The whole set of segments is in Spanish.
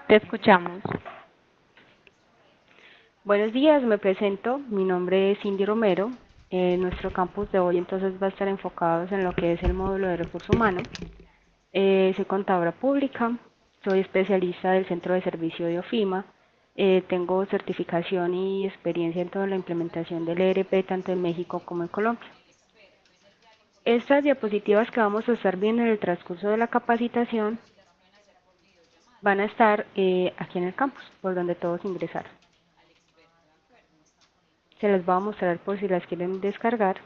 Te escuchamos. Buenos días, me presento. Mi nombre es Cindy Romero. Nuestro campus de hoy entonces va a estar enfocado en lo que es el módulo de recursos humanos. Soy contadora pública, soy especialista del Centro de Servicio de OFIMA. Tengo certificación y experiencia en toda la implementación del ERP tanto en México como en Colombia. Estas diapositivas que vamos a estar viendo en el transcurso de la capacitación van a estar aquí en el campus, por donde todos ingresaron. Se las voy a mostrar por si las quieren descargar.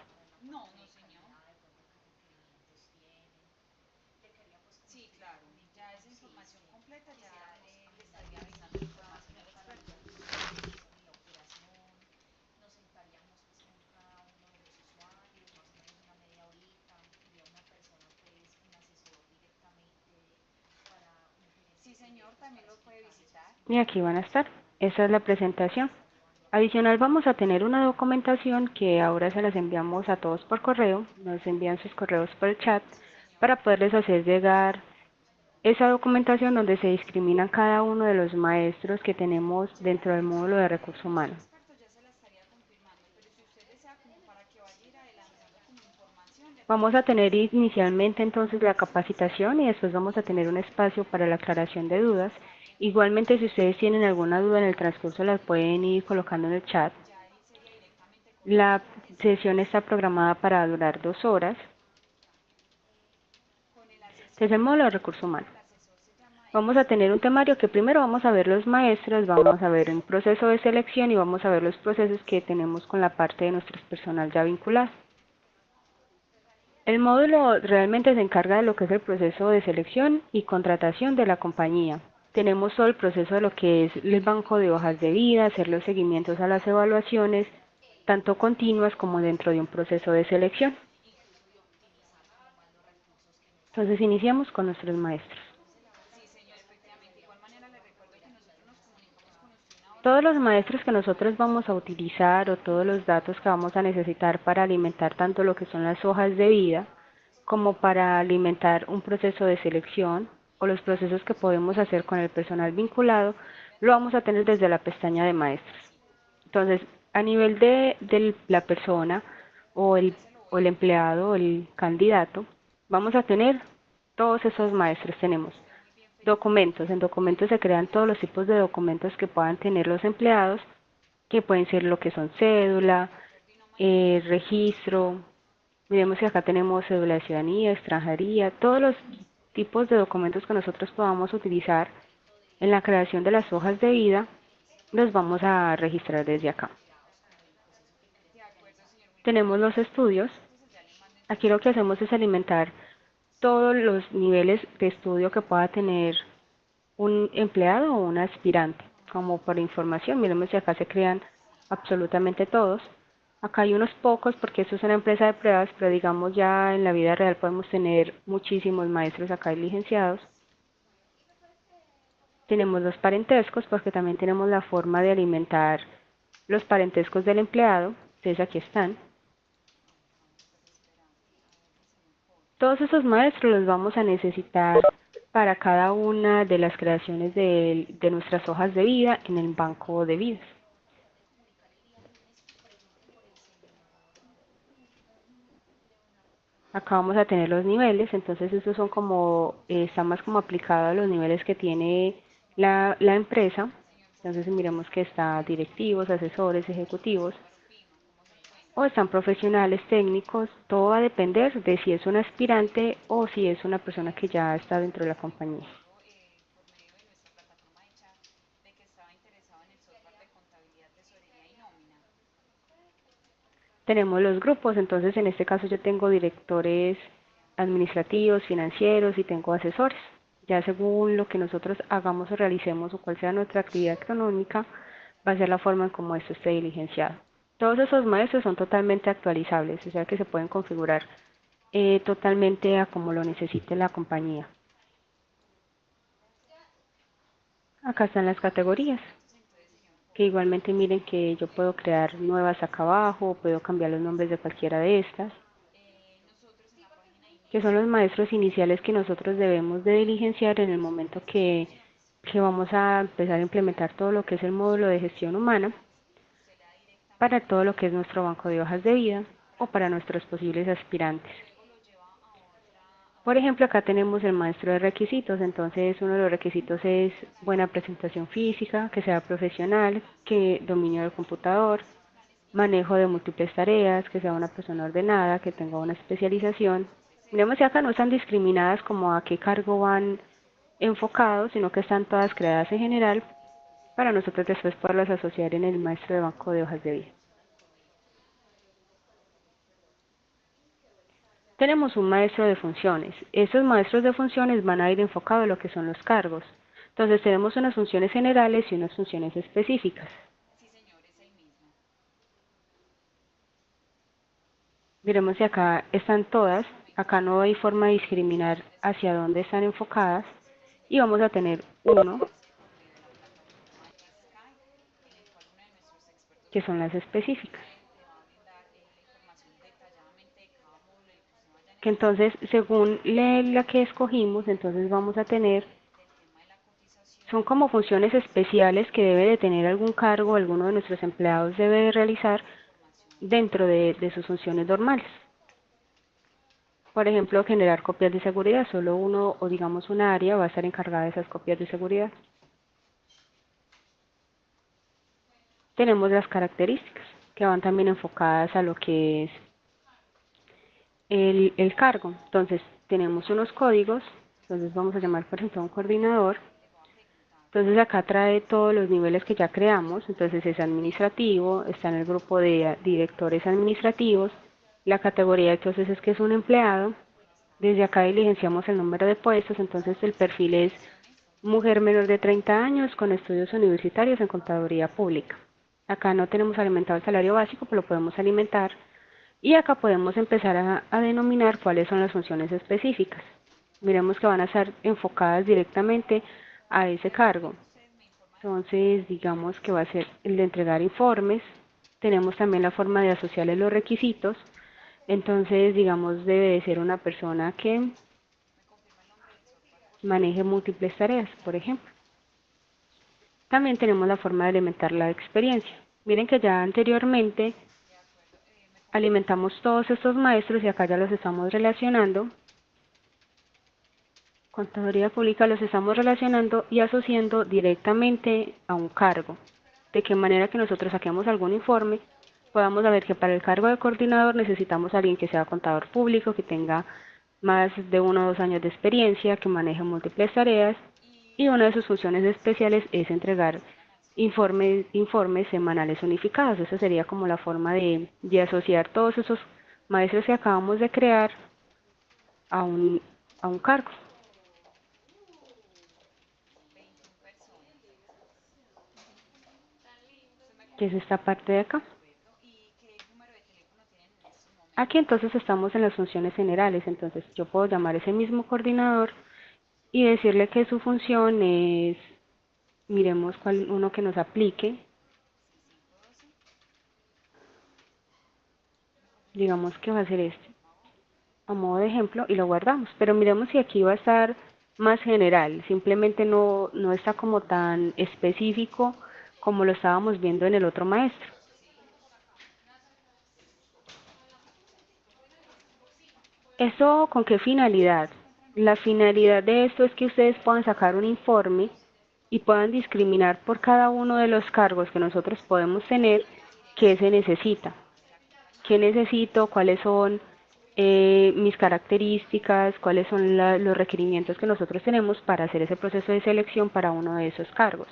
Y aquí van a estar. Esa es la presentación. Adicional vamos a tener una documentación que ahora se las enviamos a todos por correo. Nos envían sus correos por el chat para poderles hacer llegar esa documentación donde se discriminan cada uno de los maestros que tenemos dentro del módulo de recursos humanos. Vamos a tener inicialmente entonces la capacitación y después vamos a tener un espacio para la aclaración de dudas. Igualmente, si ustedes tienen alguna duda en el transcurso, las pueden ir colocando en el chat. La sesión está programada para durar 2 horas. Desde el módulo de recursos humanos. Vamos a tener un temario que primero vamos a ver los maestros, vamos a ver un proceso de selección y vamos a ver los procesos que tenemos con la parte de nuestro personal ya vinculado. El módulo realmente se encarga de lo que es el proceso de selección y contratación de la compañía. Tenemos todo el proceso de lo que es el banco de hojas de vida, hacer los seguimientos a las evaluaciones, tanto continuas como dentro de un proceso de selección. Entonces iniciamos con nuestros maestros. Todos los maestros que nosotros vamos a utilizar o todos los datos que vamos a necesitar para alimentar tanto lo que son las hojas de vida como para alimentar un proceso de selección o los procesos que podemos hacer con el personal vinculado, lo vamos a tener desde la pestaña de maestros. Entonces, a nivel de la persona o el empleado o el candidato, vamos a tener todos esos maestros. Tenemos documentos. En documentos se crean todos los tipos de documentos que puedan tener los empleados, que pueden ser lo que son cédula, registro. Miremos que acá tenemos cédula de ciudadanía, extranjería, todos los tipos de documentos que nosotros podamos utilizar en la creación de las hojas de vida, los vamos a registrar desde acá. Tenemos los estudios. Aquí lo que hacemos es alimentar todos los niveles de estudio que pueda tener un empleado o un aspirante. Como por información, miremos si acá se crean absolutamente todos. Acá hay unos pocos porque esto es una empresa de pruebas, pero digamos ya en la vida real podemos tener muchísimos maestros acá y licenciados. Tenemos los parentescos porque también tenemos la forma de alimentar los parentescos del empleado. Entonces aquí están. Todos esos maestros los vamos a necesitar para cada una de las creaciones de nuestras hojas de vida en el banco de vidas. Acá vamos a tener los niveles, entonces estos son como, está más como aplicado a los niveles que tiene la empresa. Entonces miremos que está directivos, asesores, ejecutivos, o están profesionales, técnicos. Todo va a depender de si es un aspirante o si es una persona que ya está dentro de la compañía. Tenemos los grupos, entonces en este caso yo tengo directores administrativos, financieros y tengo asesores. Ya según lo que nosotros hagamos o realicemos o cuál sea nuestra actividad económica, va a ser la forma en cómo esto esté diligenciado. Todos esos maestros son totalmente actualizables, o sea que se pueden configurar totalmente a como lo necesite la compañía. Acá están las categorías, que igualmente miren que yo puedo crear nuevas acá abajo, puedo cambiar los nombres de cualquiera de estas, que son los maestros iniciales que nosotros debemos de diligenciar en el momento que que vamos a empezar a implementar todo lo que es el módulo de gestión humana para todo lo que es nuestro banco de hojas de vida o para nuestros posibles aspirantes. Por ejemplo, acá tenemos el maestro de requisitos, entonces uno de los requisitos es buena presentación física, que sea profesional, que dominio del computador, manejo de múltiples tareas, que sea una persona ordenada, que tenga una especialización. Miremos que acá no están discriminadas como a qué cargo van enfocados, sino que están todas creadas en general para nosotros después poderlas asociar en el maestro de banco de hojas de vida. Tenemos un maestro de funciones. Estos maestros de funciones van a ir enfocados en lo que son los cargos. Entonces tenemos unas funciones generales y unas funciones específicas. Miremos si acá están todas. Acá no hay forma de discriminar hacia dónde están enfocadas. Y vamos a tener uno, que son las específicas. Que entonces, según la que escogimos, entonces vamos a tener, son como funciones especiales que debe de tener algún cargo, alguno de nuestros empleados debe de realizar dentro de sus funciones normales. Por ejemplo, generar copias de seguridad, solo uno o digamos una área va a estar encargada de esas copias de seguridad. Tenemos las características, que van también enfocadas a lo que es el cargo. Entonces, tenemos unos códigos, entonces vamos a llamar por ejemplo a un coordinador. Entonces acá trae todos los niveles que ya creamos, entonces es administrativo, está en el grupo de directores administrativos, la categoría entonces es que es un empleado, desde acá diligenciamos el número de puestos, entonces el perfil es mujer menor de 30 años con estudios universitarios en contaduría pública. Acá no tenemos alimentado el salario básico, pero lo podemos alimentar. Y acá podemos empezar a denominar cuáles son las funciones específicas. Miremos que van a estar enfocadas directamente a ese cargo. Entonces, digamos que va a ser el de entregar informes. Tenemos también la forma de asociarle los requisitos. Entonces, digamos, debe de ser una persona que maneje múltiples tareas, por ejemplo. También tenemos la forma de alimentar la experiencia. Miren que ya anteriormente alimentamos todos estos maestros y acá ya los estamos relacionando. Contaduría pública los estamos relacionando y asociando directamente a un cargo. De qué manera que nosotros saquemos algún informe, podamos saber que para el cargo de coordinador necesitamos a alguien que sea contador público, que tenga más de 1 o 2 años de experiencia, que maneje múltiples tareas y una de sus funciones especiales es entregar informes semanales unificados. Esa sería como la forma de asociar todos esos maestros que acabamos de crear a un cargo, que es esta parte de acá. Aquí entonces estamos en las funciones generales, entonces yo puedo llamar a ese mismo coordinador y decirle que su función es, miremos cuál uno que nos aplique, digamos que va a ser este, a modo de ejemplo, y lo guardamos. Pero miremos si aquí va a estar más general, simplemente no está como tan específico como lo estábamos viendo en el otro maestro. ¿Eso con qué finalidad? La finalidad de esto es que ustedes puedan sacar un informe y puedan discriminar por cada uno de los cargos que nosotros podemos tener qué se necesita. ¿Qué necesito? ¿Cuáles son mis características? ¿Cuáles son los requerimientos que nosotros tenemos para hacer ese proceso de selección para uno de esos cargos?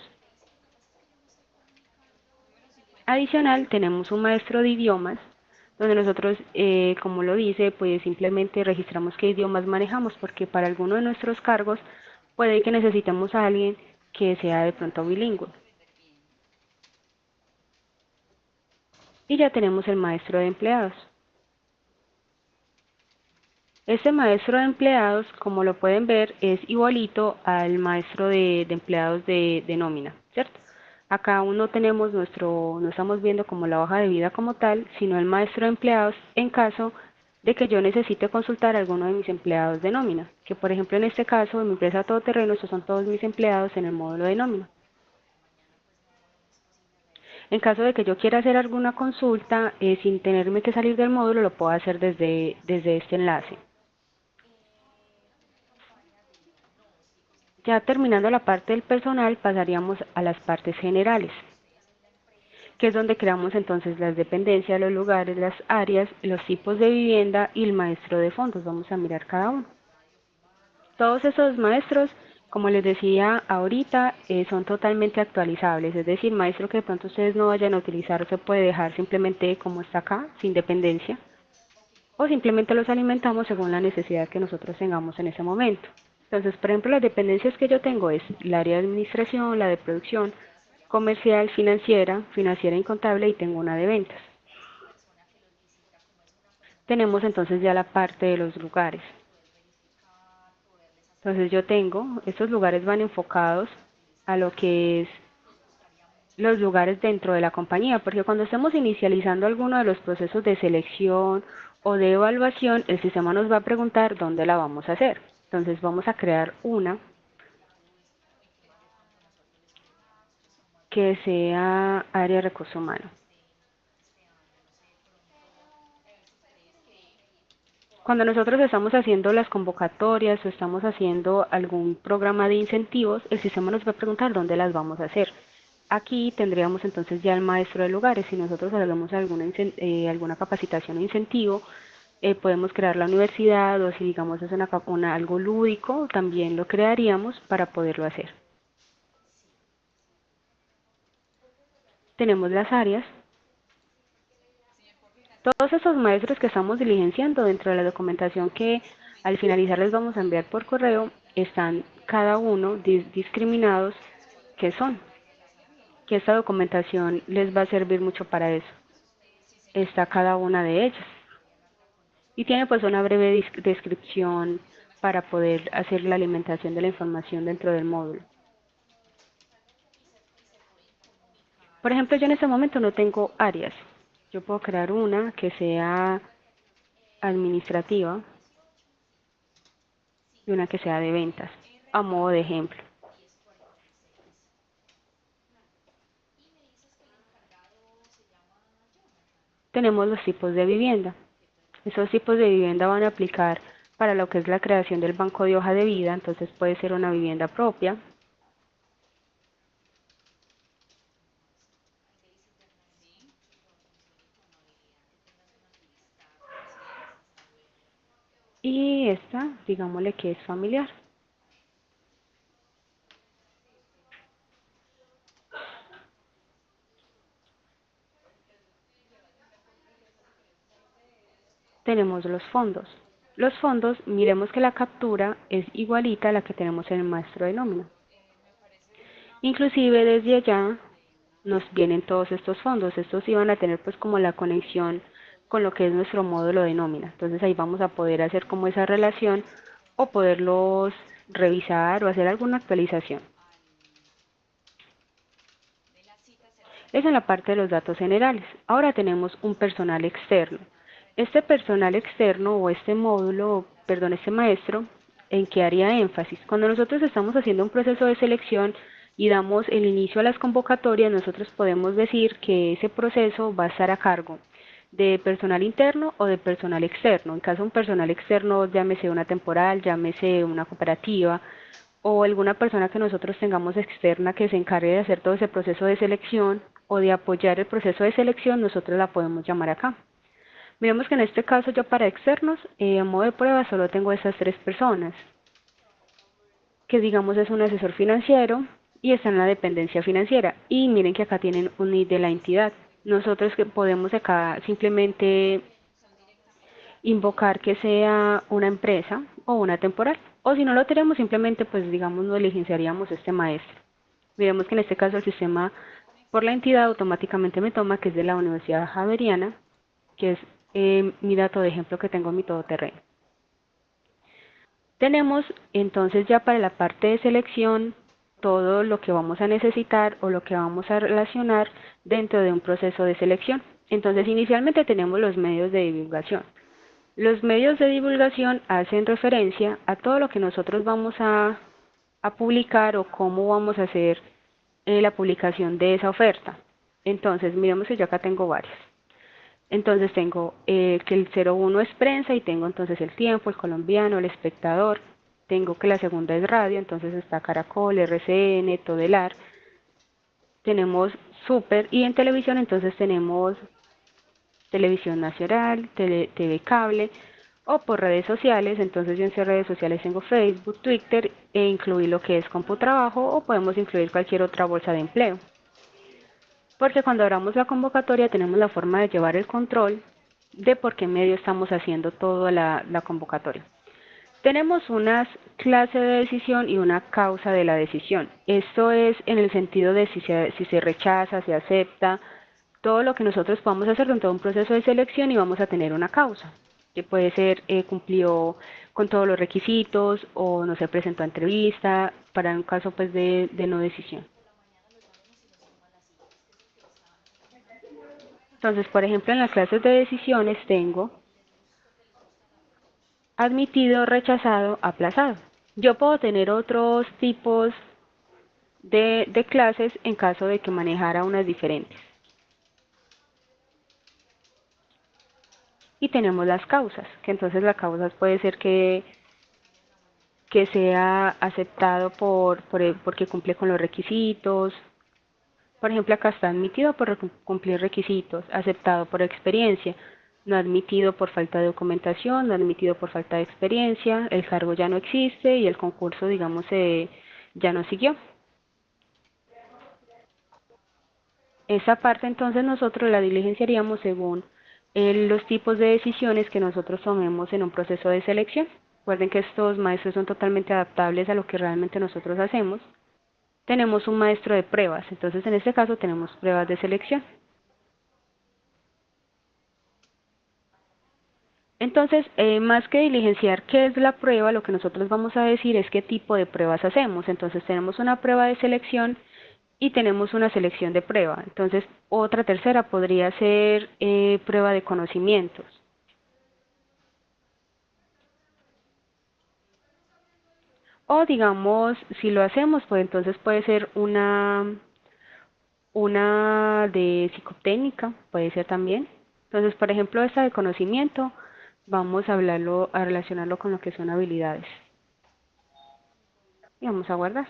Adicional, tenemos un maestro de idiomas, donde nosotros, como lo dice, pues simplemente registramos qué idiomas manejamos, porque para alguno de nuestros cargos puede que necesitemos a alguien que sea de pronto bilingüe. Y ya tenemos el maestro de empleados. Este maestro de empleados, como lo pueden ver, es igualito al maestro de empleados de nómina, ¿cierto? Acá aún no tenemos no estamos viendo como la hoja de vida como tal, sino el maestro de empleados en caso de que yo necesite consultar a alguno de mis empleados de nómina, que por ejemplo en este caso, en mi empresa todoterreno, estos son todos mis empleados en el módulo de nómina. En caso de que yo quiera hacer alguna consulta, sin tenerme que salir del módulo, lo puedo hacer desde este enlace. Ya terminando la parte del personal, pasaríamos a las partes generales, que es donde creamos entonces las dependencias, los lugares, las áreas, los tipos de vivienda y el maestro de fondos. Vamos a mirar cada uno. Todos esos maestros, como les decía ahorita, son totalmente actualizables, es decir, maestro que de pronto ustedes no vayan a utilizar se puede dejar simplemente como está acá, sin dependencia, o simplemente los alimentamos según la necesidad que nosotros tengamos en ese momento. Entonces, por ejemplo, las dependencias que yo tengo es el área de administración, la de producción, comercial, financiera y contable, y tengo una de ventas. Tenemos entonces ya la parte de los lugares. Entonces yo tengo, estos lugares van enfocados a lo que es los lugares dentro de la compañía, porque cuando estemos inicializando alguno de los procesos de selección o de evaluación, el sistema nos va a preguntar dónde la vamos a hacer. Entonces vamos a crear una que sea área de recurso humano. Cuando nosotros estamos haciendo las convocatorias o estamos haciendo algún programa de incentivos, el sistema nos va a preguntar dónde las vamos a hacer. Aquí tendríamos entonces ya el maestro de lugares. Si nosotros hagamos alguna capacitación o incentivo, podemos crear la universidad, o si digamos es algo lúdico, también lo crearíamos para poderlo hacer. Tenemos las áreas. Todos esos maestros que estamos diligenciando dentro de la documentación que al finalizar les vamos a enviar por correo, están cada uno discriminados qué son, que esta documentación les va a servir mucho para eso. Está cada una de ellas. Y tiene pues una breve descripción para poder hacer la alimentación de la información dentro del módulo. Por ejemplo, yo en este momento no tengo áreas. Yo puedo crear una que sea administrativa y una que sea de ventas, a modo de ejemplo. Tenemos los tipos de vivienda. Esos tipos de vivienda van a aplicar para lo que es la creación del banco de hoja de vida, entonces puede ser una vivienda propia. Y esta, digámosle que es familiar. Tenemos los fondos. Los fondos, miremos que la captura es igualita a la que tenemos en el maestro de nómina. Inclusive desde allá nos vienen todos estos fondos. Estos iban a tener pues como la conexión con lo que es nuestro módulo de nómina. Entonces ahí vamos a poder hacer como esa relación o poderlos revisar o hacer alguna actualización. Es en la parte de los datos generales. Ahora tenemos un personal externo. Este personal externo o este módulo, perdón, este maestro, ¿en qué haría énfasis? Cuando nosotros estamos haciendo un proceso de selección y damos el inicio a las convocatorias, nosotros podemos decir que ese proceso va a estar a cargo de personal interno o de personal externo. En caso de un personal externo, llámese una temporal, llámese una cooperativa, o alguna persona que nosotros tengamos externa que se encargue de hacer todo ese proceso de selección o de apoyar el proceso de selección, nosotros la podemos llamar acá. Miremos que en este caso yo para externos, a modo de prueba, solo tengo esas 3 personas, que digamos es un asesor financiero y está en la dependencia financiera. Y miren que acá tienen un NID de la entidad. Nosotros que podemos acá simplemente invocar que sea una empresa o una temporal. O si no lo tenemos, simplemente pues digamos nos diligenciaríamos este maestro. Miremos que en este caso el sistema por la entidad automáticamente me toma que es de la Universidad Javeriana, que es mi dato de ejemplo que tengo en mi todoterreno. Tenemos entonces ya para la parte de selección todo lo que vamos a necesitar o lo que vamos a relacionar dentro de un proceso de selección. Entonces inicialmente tenemos los medios de divulgación. Los medios de divulgación hacen referencia a todo lo que nosotros vamos a publicar o cómo vamos a hacer la publicación de esa oferta. Entonces, miremos que yo acá tengo varias. Entonces tengo que el 01 es prensa y tengo entonces El Tiempo, El Colombiano, El Espectador. Tengo que la segunda es radio, entonces está Caracol, RCN, Todelar. Tenemos Super y en televisión entonces tenemos Televisión Nacional, TV Cable o por redes sociales. Entonces yo en redes sociales tengo Facebook, Twitter e incluir lo que es CompuTrabajo o podemos incluir cualquier otra bolsa de empleo. Porque cuando abramos la convocatoria tenemos la forma de llevar el control de por qué medio estamos haciendo toda la convocatoria. Tenemos unas clases de decisión y una causa de la decisión. Esto es en el sentido de si se rechaza, se acepta, todo lo que nosotros podamos hacer dentro de un proceso de selección y vamos a tener una causa, que puede ser cumplió con todos los requisitos o no se presentó a entrevista, para un caso pues de no decisión. Entonces, por ejemplo, en las clases de decisiones tengo admitido, rechazado, aplazado. Yo puedo tener otros tipos de clases en caso de que manejara unas diferentes. Y tenemos las causas, que entonces las causas puede ser que sea aceptado porque cumple con los requisitos. Por ejemplo, acá está admitido por cumplir requisitos, aceptado por experiencia, no admitido por falta de documentación, no admitido por falta de experiencia, el cargo ya no existe y el concurso, digamos, ya no siguió. Esa parte entonces nosotros la diligenciaríamos según los tipos de decisiones que nosotros tomemos en un proceso de selección. Recuerden que estos maestros son totalmente adaptables a lo que realmente nosotros hacemos. Tenemos un maestro de pruebas, entonces en este caso tenemos pruebas de selección. Entonces, más que diligenciar qué es la prueba, lo que nosotros vamos a decir es qué tipo de pruebas hacemos. Entonces tenemos una prueba de selección y tenemos una selección de prueba. Entonces, otra tercera podría ser prueba de conocimientos. O digamos, si lo hacemos, pues entonces puede ser una de psicotécnica, puede ser también. Entonces, por ejemplo, esta de conocimiento, vamos a hablarlo, a relacionarlo con lo que son habilidades. Y vamos a guardar.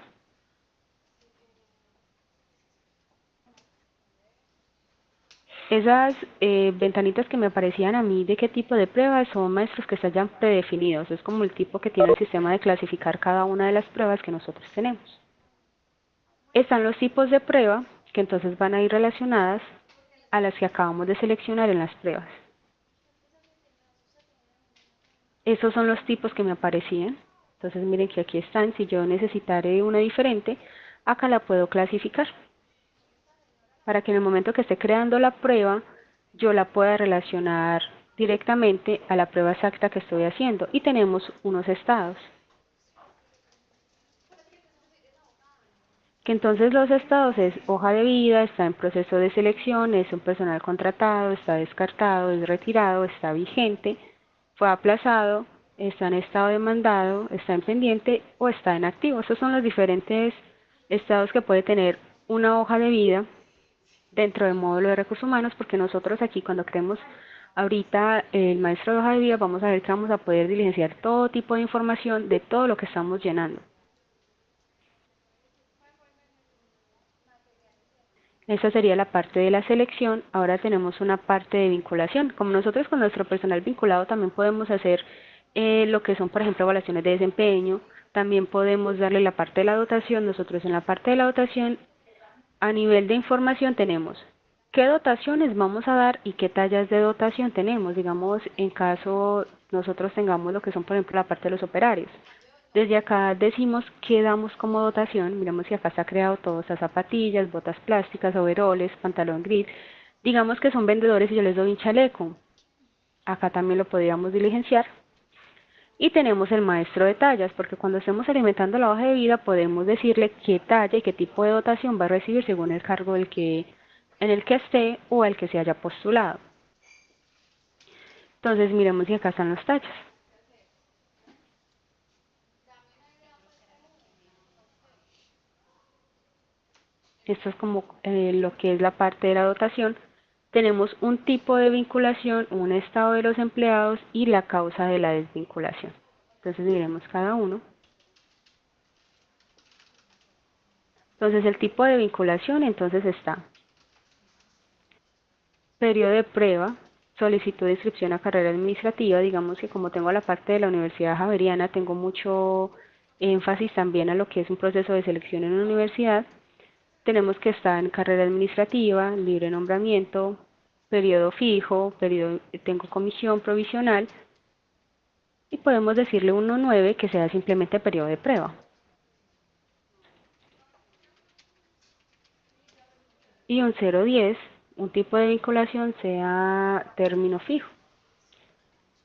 Esas ventanitas que me aparecían a mí de qué tipo de pruebas son maestros que están ya predefinidos. Es como el tipo que tiene el sistema de clasificar cada una de las pruebas que nosotros tenemos. Están los tipos de prueba que entonces van a ir relacionadas a las que acabamos de seleccionar en las pruebas. Esos son los tipos que me aparecían. Entonces miren que aquí están. Si yo necesitaré una diferente, acá la puedo clasificar. Para que en el momento que esté creando la prueba, yo la pueda relacionar directamente a la prueba exacta que estoy haciendo. Y tenemos unos estados. Que entonces los estados es hoja de vida, está en proceso de selección, es un personal contratado, está descartado, es retirado, está vigente, fue aplazado, está en estado demandado, está en pendiente o está en activo. Esos son los diferentes estados que puede tener una hoja de vida dentro del módulo de recursos humanos, porque nosotros aquí cuando creemos ahorita el maestro de hoja de vida vamos a ver que vamos a poder diligenciar todo tipo de información de todo lo que estamos llenando. Esta sería la parte de la selección. Ahora tenemos una parte de vinculación. Como nosotros con nuestro personal vinculado también podemos hacer lo que son, por ejemplo, evaluaciones de desempeño. También podemos darle la parte de la dotación. Nosotros en la parte de la dotación, a nivel de información tenemos qué dotaciones vamos a dar y qué tallas de dotación tenemos. Digamos, en caso nosotros tengamos lo que son, por ejemplo, la parte de los operarios. Desde acá decimos qué damos como dotación. Miremos que acá está creado todo, estas zapatillas, botas plásticas, overoles, pantalón gris. Digamos que son vendedores y yo les doy un chaleco. Acá también lo podríamos diligenciar. Y tenemos el maestro de tallas, porque cuando estemos alimentando la hoja de vida podemos decirle qué talla y qué tipo de dotación va a recibir según el cargo en el que esté o el que se haya postulado. Entonces miremos si acá están los tallos. Esto es como lo que es la parte de la dotación. Tenemos un tipo de vinculación, un estado de los empleados y la causa de la desvinculación. Entonces miremos cada uno. Entonces el tipo de vinculación entonces está periodo de prueba, solicitud de inscripción a carrera administrativa. Digamos que como tengo la parte de la Universidad Javeriana, tengo mucho énfasis también a lo que es un proceso de selección en una universidad. Tenemos que estar en carrera administrativa, libre nombramiento, periodo fijo, tengo comisión provisional y podemos decirle 1.9 que sea simplemente periodo de prueba. Y un 0.10, un tipo de vinculación sea término fijo.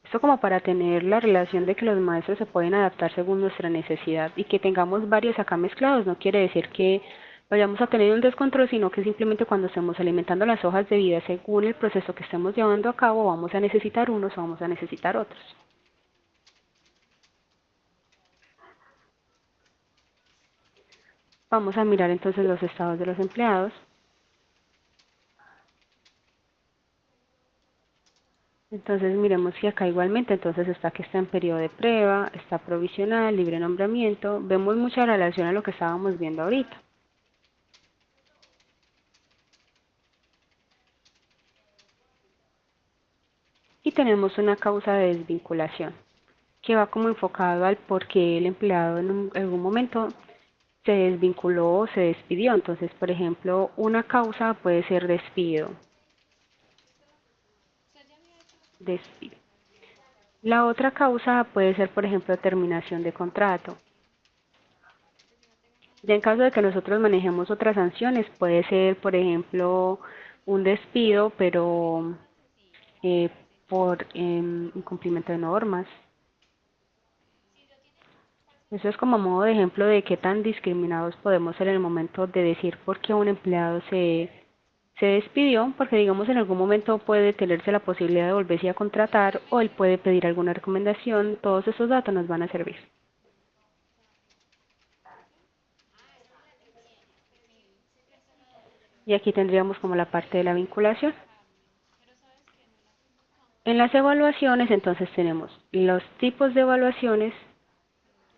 Esto como para tener la relación de que los maestros se pueden adaptar según nuestra necesidad y que tengamos varios acá mezclados. No quiere decir que vayamos a tener un descontrol, sino que simplemente cuando estemos alimentando las hojas de vida según el proceso que estemos llevando a cabo, vamos a necesitar unos o vamos a necesitar otros. Vamos a mirar entonces los estados de los empleados. Entonces miremos si acá igualmente, entonces está que está en periodo de prueba, está provisional, libre nombramiento. Vemos mucha relación a lo que estábamos viendo ahorita. Y tenemos una causa de desvinculación, que va como enfocado al por qué el empleado en algún momento se desvinculó o se despidió. Entonces, por ejemplo, una causa puede ser despido. Despido. La otra causa puede ser, por ejemplo, terminación de contrato. Ya en caso de que nosotros manejemos otras sanciones, puede ser, por ejemplo, un despido, pero por incumplimiento de normas. Eso es como modo de ejemplo de qué tan discriminados podemos ser en el momento de decir por qué un empleado se despidió, porque digamos en algún momento puede tenerse la posibilidad de volverse a contratar o él puede pedir alguna recomendación. Todos esos datos nos van a servir. Y aquí tendríamos como la parte de la vinculación. En las evaluaciones entonces tenemos los tipos de evaluaciones,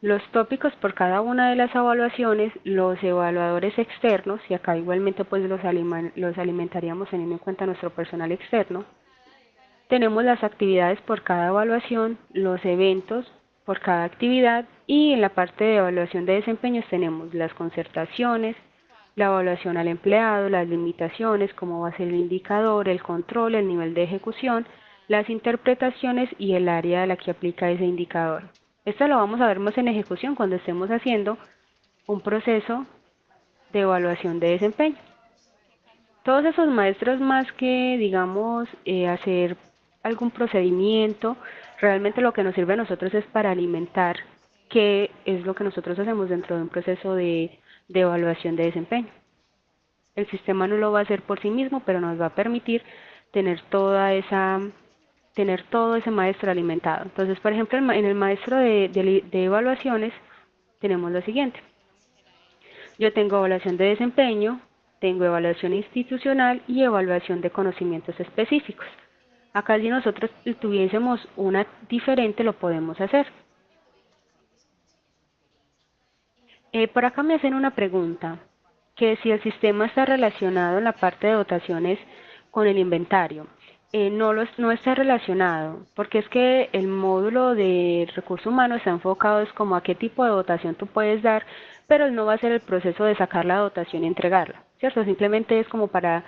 los tópicos por cada una de las evaluaciones, los evaluadores externos, y acá igualmente pues los alimentaríamos teniendo en cuenta nuestro personal externo. Tenemos las actividades por cada evaluación, los eventos por cada actividad y en la parte de evaluación de desempeños tenemos las concertaciones, la evaluación al empleado, las limitaciones, cómo va a ser el indicador, el control, el nivel de ejecución, las interpretaciones y el área a la que aplica ese indicador. Esto lo vamos a ver más en ejecución cuando estemos haciendo un proceso de evaluación de desempeño. Todos esos maestros más que, digamos, hacer algún procedimiento, realmente lo que nos sirve a nosotros es para alimentar qué es lo que nosotros hacemos dentro de un proceso de evaluación de desempeño. El sistema no lo va a hacer por sí mismo, pero nos va a permitir tener tener todo ese maestro alimentado. Entonces, por ejemplo, en el maestro de evaluaciones tenemos lo siguiente. Yo tengo evaluación de desempeño, tengo evaluación institucional y evaluación de conocimientos específicos. Acá si nosotros tuviésemos una diferente lo podemos hacer. Por acá me hacen una pregunta, que si el sistema está relacionado en la parte de dotaciones con el inventario. No está relacionado, porque es que el módulo de recursos humanos está enfocado es como a qué tipo de dotación tú puedes dar, pero él no va a ser el proceso de sacar la dotación y entregarla, ¿cierto? Simplemente es como para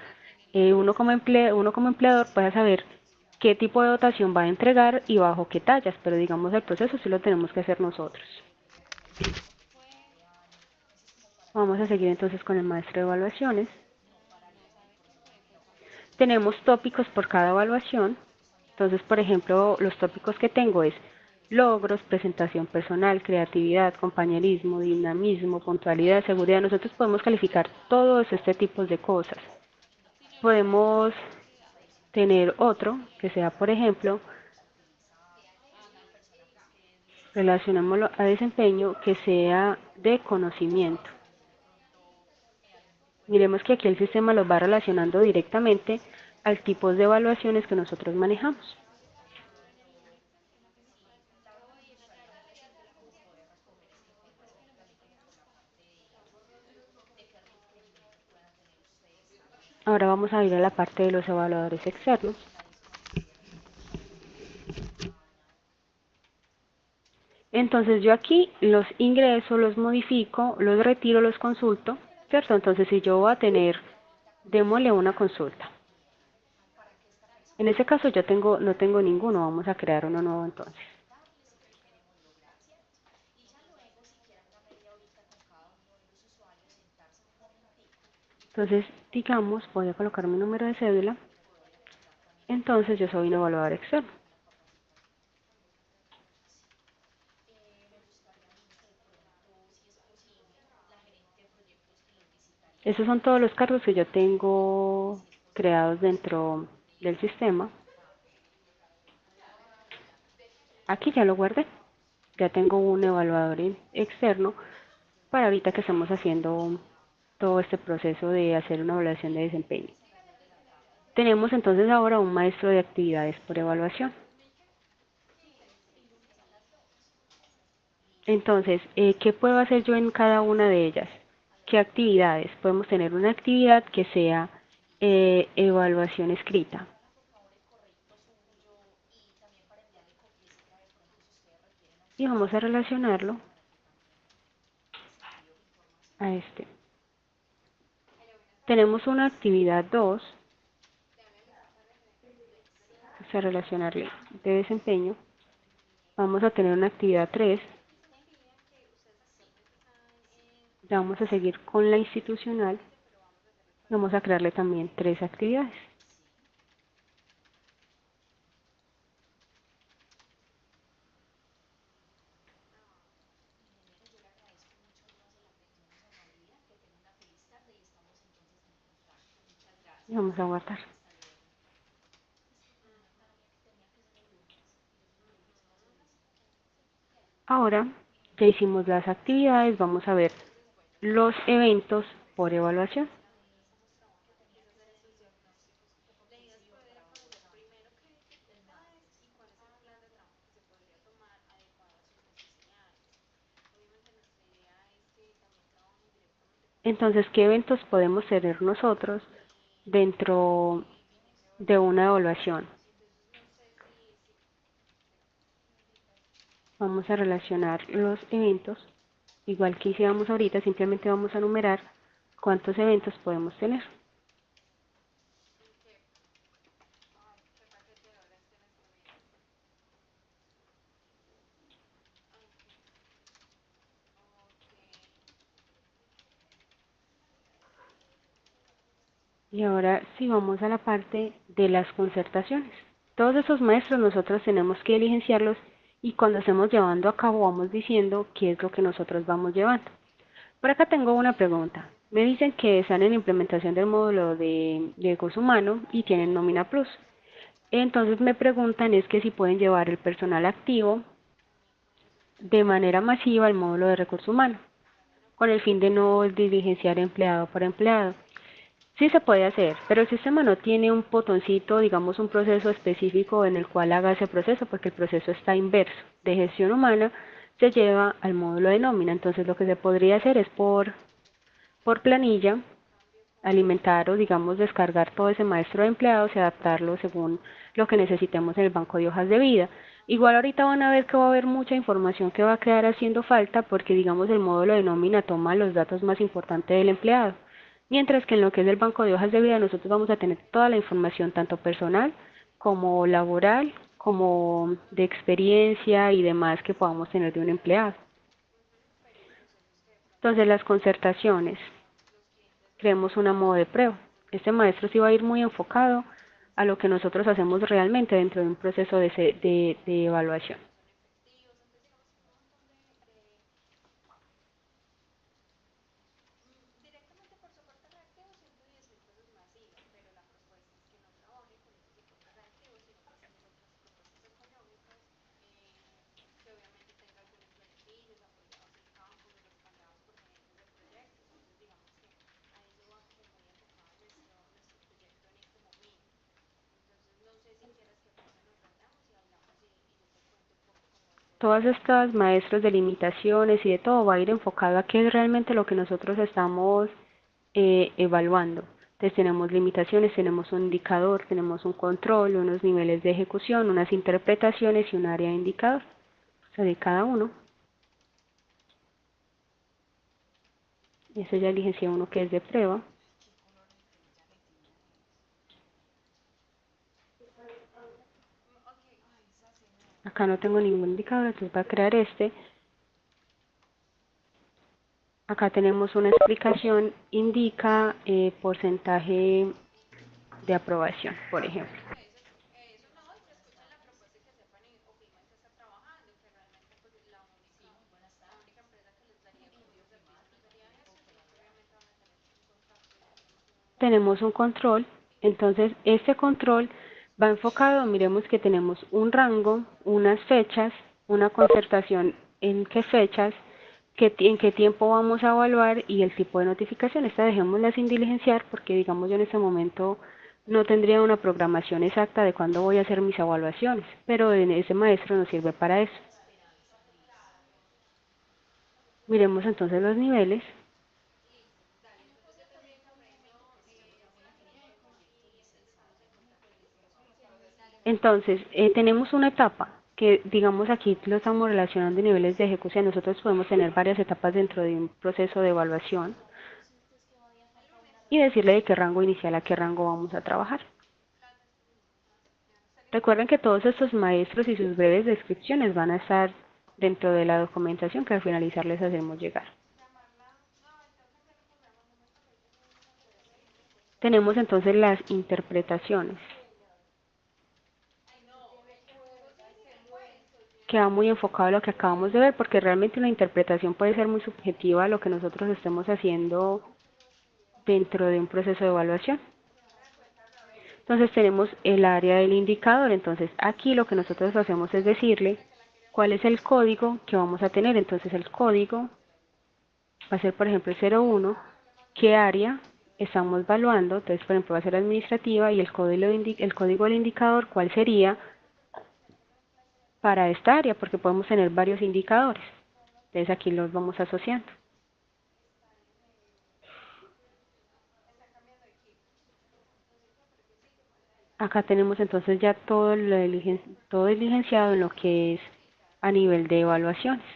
uno como empleador pueda saber qué tipo de dotación va a entregar y bajo qué tallas, pero digamos el proceso sí lo tenemos que hacer nosotros. Vamos a seguir entonces con el maestro de evaluaciones. Tenemos tópicos por cada evaluación. Entonces, por ejemplo, los tópicos que tengo es logros, presentación personal, creatividad, compañerismo, dinamismo, puntualidad, seguridad. Nosotros podemos calificar todos este tipo de cosas. Podemos tener otro que sea, por ejemplo, Relacionémoslo a desempeño que sea de conocimiento. Miremos que aquí el sistema los va relacionando directamente al tipo de evaluaciones que nosotros manejamos. Ahora vamos a ir a la parte de los evaluadores externos. Entonces yo aquí los ingreso, los modifico, los retiro, los consulto, ¿cierto? Entonces si yo voy a tener, démosle una consulta. En este caso yo no tengo ninguno, vamos a crear uno nuevo entonces. Entonces, digamos, voy a colocar mi número de cédula. Entonces yo soy un evaluador externo. Esos son todos los cargos que yo tengo creados dentro del sistema. Aquí ya lo guardé. Ya tengo un evaluador externo para ahorita que estamos haciendo todo este proceso de hacer una evaluación de desempeño. Tenemos entonces ahora un maestro de actividades por evaluación. Entonces, ¿qué puedo hacer yo en cada una de ellas? ¿Qué actividades? Podemos tener una actividad que sea evaluación escrita. Y vamos a relacionarlo a este. Tenemos una actividad 2, vamos a relacionarle de desempeño. Vamos a tener una actividad 3. Vamos a seguir con la institucional. Vamos a crearle también 3 actividades. Y vamos a guardar. Ahora ya hicimos las actividades, vamos a ver los eventos por evaluación. Entonces, ¿qué eventos podemos tener nosotros dentro de una evaluación? Vamos a relacionar los eventos, igual que hicimos ahorita, simplemente vamos a numerar cuántos eventos podemos tener. Y ahora sí vamos a la parte de las concertaciones. Todos esos maestros nosotros tenemos que diligenciarlos y cuando estemos llevando a cabo vamos diciendo qué es lo que nosotros vamos llevando. Por acá tengo una pregunta. Me dicen que están en implementación del módulo de recursos humanos y tienen nómina plus. Entonces me preguntan es que si pueden llevar el personal activo de manera masiva al módulo de recursos humanos, con el fin de no diligenciar empleado por empleado. Sí se puede hacer, pero el sistema no tiene un botoncito, digamos un proceso específico en el cual haga ese proceso, porque el proceso está inverso. De gestión humana se lleva al módulo de nómina, entonces lo que se podría hacer es por planilla, alimentar o digamos descargar todo ese maestro de empleados y adaptarlo según lo que necesitemos en el banco de hojas de vida. Igual ahorita van a ver que va a haber mucha información que va a quedar haciendo falta porque digamos el módulo de nómina toma los datos más importantes del empleado. Mientras que en lo que es el banco de hojas de vida nosotros vamos a tener toda la información tanto personal como laboral, como de experiencia y demás que podamos tener de un empleado. Entonces las concertaciones. Creemos una modo de prueba. Este maestro sí va a ir muy enfocado a lo que nosotros hacemos realmente dentro de un proceso de evaluación. Todas estas maestros de limitaciones y de todo va a ir enfocado a qué es realmente lo que nosotros estamos evaluando. Entonces tenemos limitaciones, tenemos un indicador, tenemos un control, unos niveles de ejecución, unas interpretaciones y un área de indicador, o sea, de cada uno. Eso ya elige uno que es de prueba. Acá no tengo ningún indicador, entonces voy a crear este. Acá tenemos una explicación, indica porcentaje de aprobación, por ejemplo. Tenemos un control, entonces este control va enfocado, miremos que tenemos un rango, unas fechas, una concertación en qué fechas, en qué tiempo vamos a evaluar y el tipo de notificación. Esta dejémosla sin diligenciar porque digamos yo en este momento no tendría una programación exacta de cuándo voy a hacer mis evaluaciones, pero en ese maestro nos sirve para eso. Miremos entonces los niveles. Entonces, tenemos una etapa que, digamos, aquí lo estamos relacionando a niveles de ejecución. Nosotros podemos tener varias etapas dentro de un proceso de evaluación y decirle de qué rango inicial a qué rango vamos a trabajar. Recuerden que todos estos maestros y sus breves descripciones van a estar dentro de la documentación que al finalizar les hacemos llegar. Tenemos entonces las interpretaciones, que va muy enfocado a lo que acabamos de ver, porque realmente una interpretación puede ser muy subjetiva a lo que nosotros estemos haciendo dentro de un proceso de evaluación. Entonces tenemos el área del indicador, entonces aquí lo que nosotros hacemos es decirle cuál es el código que vamos a tener. Entonces el código va a ser por ejemplo el 01, qué área estamos evaluando, entonces por ejemplo va a ser administrativa y el código del indicador cuál sería para esta área, porque podemos tener varios indicadores. Entonces aquí los vamos asociando. Acá tenemos entonces ya todo diligenciado en lo que es a nivel de evaluaciones.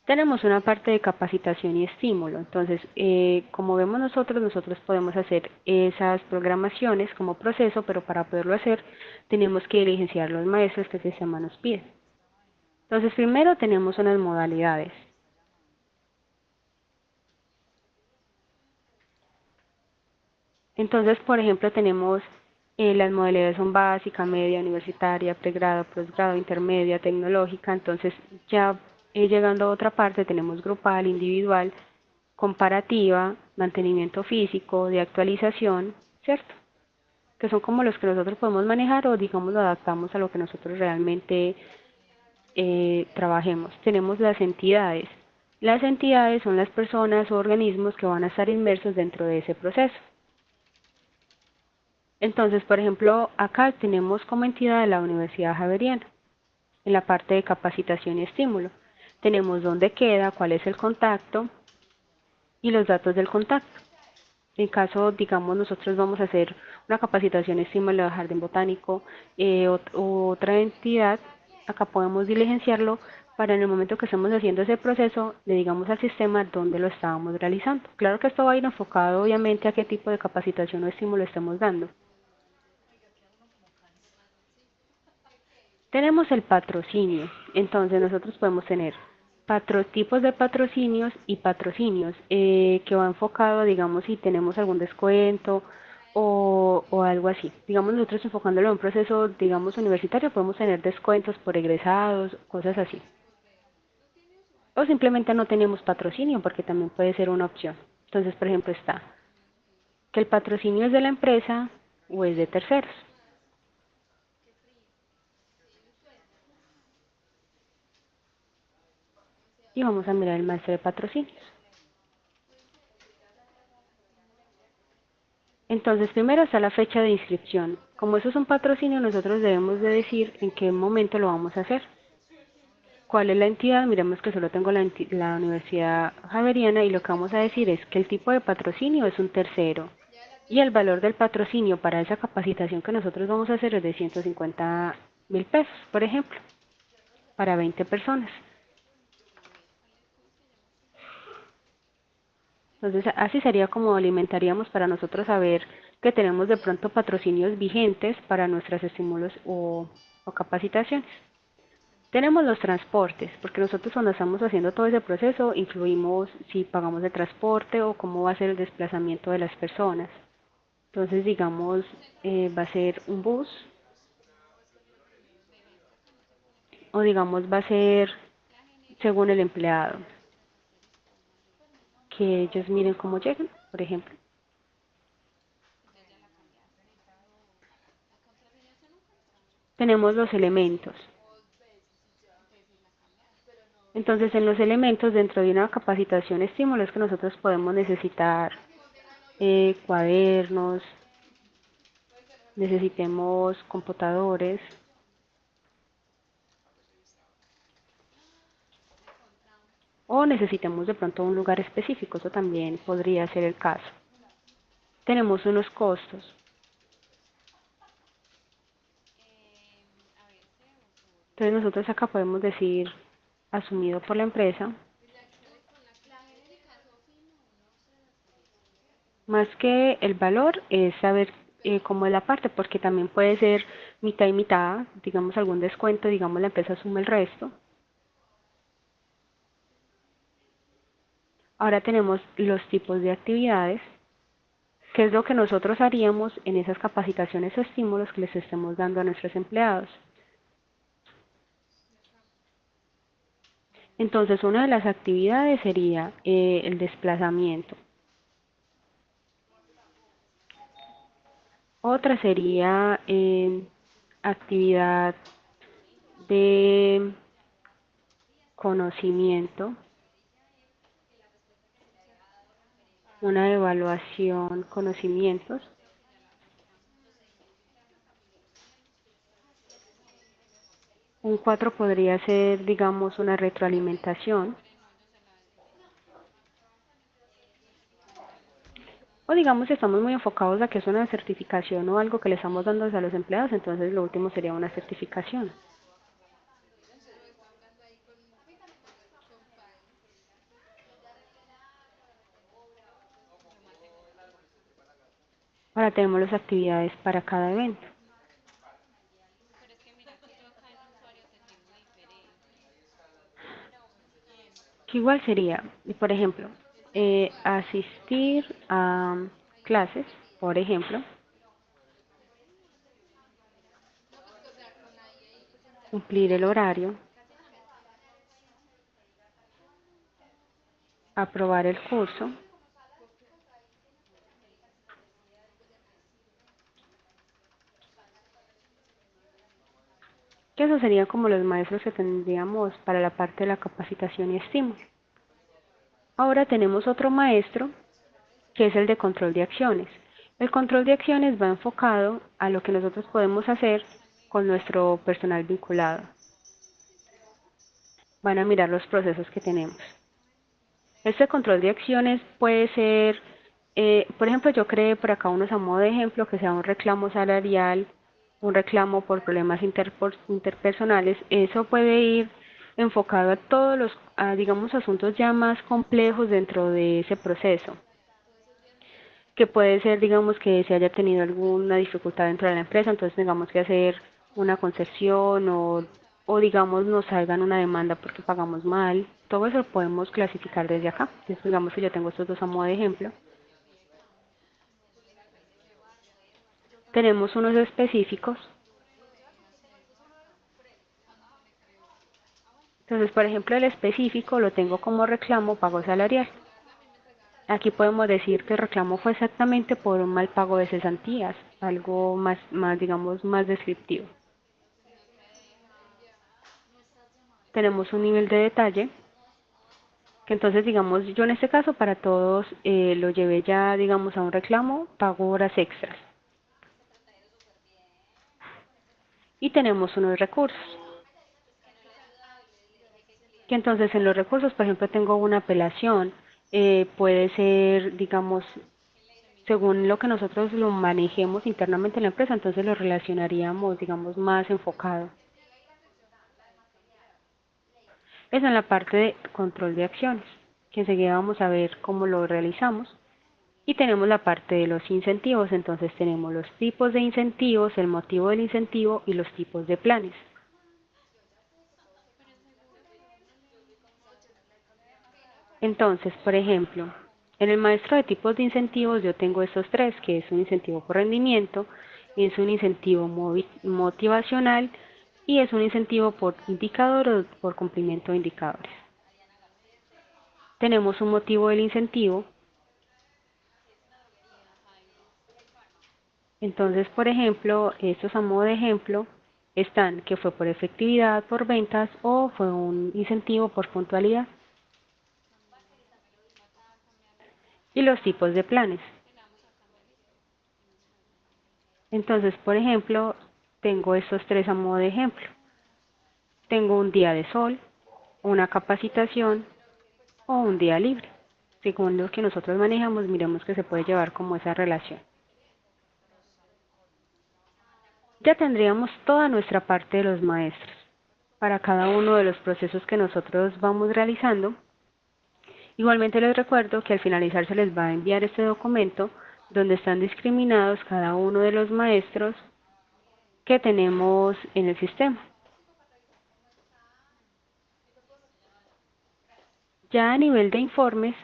Tenemos una parte de capacitación y estímulo. Entonces, como vemos nosotros podemos hacer esas programaciones como proceso, pero para poderlo hacer tenemos que diligenciar los maestros que el sistema nos pide. Entonces, primero tenemos unas modalidades. Entonces, por ejemplo, tenemos las modalidades son básica, media, universitaria, pregrado, posgrado, intermedia, tecnológica. Entonces, ya llegando a otra parte, tenemos grupal, individual, comparativa, mantenimiento físico, de actualización, ¿cierto? Que son como los que nosotros podemos manejar o digamos lo adaptamos a lo que nosotros realmente trabajemos. Tenemos las entidades. Las entidades son las personas o organismos que van a estar inmersos dentro de ese proceso. Entonces, por ejemplo, acá tenemos como entidad a la Universidad Javeriana, en la parte de capacitación y estímulo. Tenemos dónde queda, cuál es el contacto y los datos del contacto. En caso, digamos, nosotros vamos a hacer una capacitación estímulo de jardín botánico otra entidad, acá podemos diligenciarlo para en el momento que estemos haciendo ese proceso, le digamos al sistema dónde lo estábamos realizando. Claro que esto va a ir enfocado obviamente a qué tipo de capacitación o estímulo estemos dando. Tenemos el patrocinio, entonces nosotros podemos tener tipos de patrocinios y patrocinios que va enfocado, digamos, si tenemos algún descuento o algo así. Digamos, nosotros enfocándolo en un proceso, digamos, universitario, podemos tener descuentos por egresados, cosas así. O simplemente no tenemos patrocinio, porque también puede ser una opción. Entonces, por ejemplo, está que el patrocinio es de la empresa o es de terceros. Y vamos a mirar el maestro de patrocinios. Entonces, primero está la fecha de inscripción. Como eso es un patrocinio, nosotros debemos de decir en qué momento lo vamos a hacer. ¿Cuál es la entidad? Miremos que solo tengo la Universidad Javeriana y lo que vamos a decir es que el tipo de patrocinio es un tercero y el valor del patrocinio para esa capacitación que nosotros vamos a hacer es de 150.000 pesos, por ejemplo, para 20 personas. Entonces, así sería como alimentaríamos para nosotros saber que tenemos de pronto patrocinios vigentes para nuestros estímulos o capacitaciones. Tenemos los transportes, porque nosotros cuando estamos haciendo todo ese proceso, influimos si pagamos el transporte o cómo va a ser el desplazamiento de las personas. Entonces, digamos, va a ser un bus o digamos va a ser según el empleado, que ellos miren cómo llegan, por ejemplo. Tenemos los elementos. Entonces, en los elementos, dentro de una capacitación estímulo, es que nosotros podemos necesitar cuadernos, necesitemos computadores, o necesitemos de pronto un lugar específico, eso también podría ser el caso. Tenemos unos costos. Entonces nosotros acá podemos decir asumido por la empresa, más que el valor es saber cómo es la parte, porque también puede ser mitad y mitad, digamos algún descuento, digamos la empresa asume el resto. Ahora tenemos los tipos de actividades, que es lo que nosotros haríamos en esas capacitaciones o estímulos que les estemos dando a nuestros empleados. Entonces, una de las actividades sería el desplazamiento. Otra sería actividad de conocimiento, una evaluación, conocimientos. Un 4 podría ser, digamos, una retroalimentación. O digamos, si estamos muy enfocados a que es una certificación o algo que le estamos dando a los empleados, entonces lo último sería una certificación. Ahora tenemos las actividades para cada evento, que igual sería, por ejemplo, asistir a clases, por ejemplo, cumplir el horario, aprobar el curso, que esos serían como los maestros que tendríamos para la parte de la capacitación y estímulo. Ahora tenemos otro maestro que es el de control de acciones. El control de acciones va enfocado a lo que nosotros podemos hacer con nuestro personal vinculado. Van a mirar los procesos que tenemos. Este control de acciones puede ser, por ejemplo, yo creé por acá unos a modo de ejemplo que sea un reclamo salarial, un reclamo por problemas interpersonales. Eso puede ir enfocado a todos los, digamos, asuntos ya más complejos dentro de ese proceso, que puede ser, digamos, que se haya tenido alguna dificultad dentro de la empresa, entonces tengamos que hacer una concesión o digamos nos salgan una demanda porque pagamos mal. Todo eso lo podemos clasificar desde acá. Entonces, digamos que yo tengo estos dos a modo de ejemplo. Tenemos unos específicos. Entonces, por ejemplo, el específico lo tengo como reclamo pago salarial. Aquí podemos decir que el reclamo fue exactamente por un mal pago de cesantías, algo más digamos, más descriptivo. Tenemos un nivel de detalle, que entonces, digamos, yo en este caso para todos lo llevé ya, digamos, a un reclamo, pago horas extras. Y tenemos unos recursos. que entonces en los recursos, por ejemplo, tengo una apelación, puede ser, digamos, según lo que nosotros lo manejemos internamente en la empresa, entonces lo relacionaríamos, digamos, más enfocado. Esa es la parte de control de acciones, que enseguida vamos a ver cómo lo realizamos. Y tenemos la parte de los incentivos, entonces tenemos los tipos de incentivos, el motivo del incentivo y los tipos de planes. Entonces, por ejemplo, en el maestro de tipos de incentivos yo tengo estos tres, que es un incentivo por rendimiento, es un incentivo motivacional y es un incentivo por indicador o por cumplimiento de indicadores. Tenemos un motivo del incentivo. Entonces, por ejemplo, estos a modo de ejemplo están que fue por efectividad, por ventas o fue un incentivo por puntualidad. Y los tipos de planes. Entonces, por ejemplo, tengo estos tres a modo de ejemplo. Tengo un día de sol, una capacitación o un día libre. Según lo que nosotros manejamos, miremos que se puede llevar como esa relación. Ya tendríamos toda nuestra parte de los maestros para cada uno de los procesos que nosotros vamos realizando. Igualmente les recuerdo que al finalizar se les va a enviar este documento donde están discriminados cada uno de los maestros que tenemos en el sistema. Ya a nivel de informes,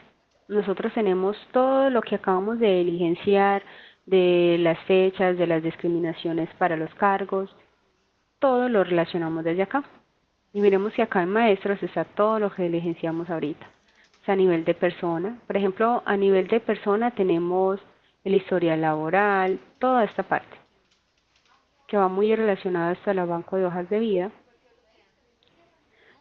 nosotros tenemos todo lo que acabamos de diligenciar, de las fechas, de las discriminaciones para los cargos, todo lo relacionamos desde acá. Y miremos que acá en maestros está todo lo que diligenciamos ahorita. O sea, a nivel de persona, por ejemplo, a nivel de persona tenemos el historial laboral, toda esta parte, que va muy relacionada hasta el banco de hojas de vida.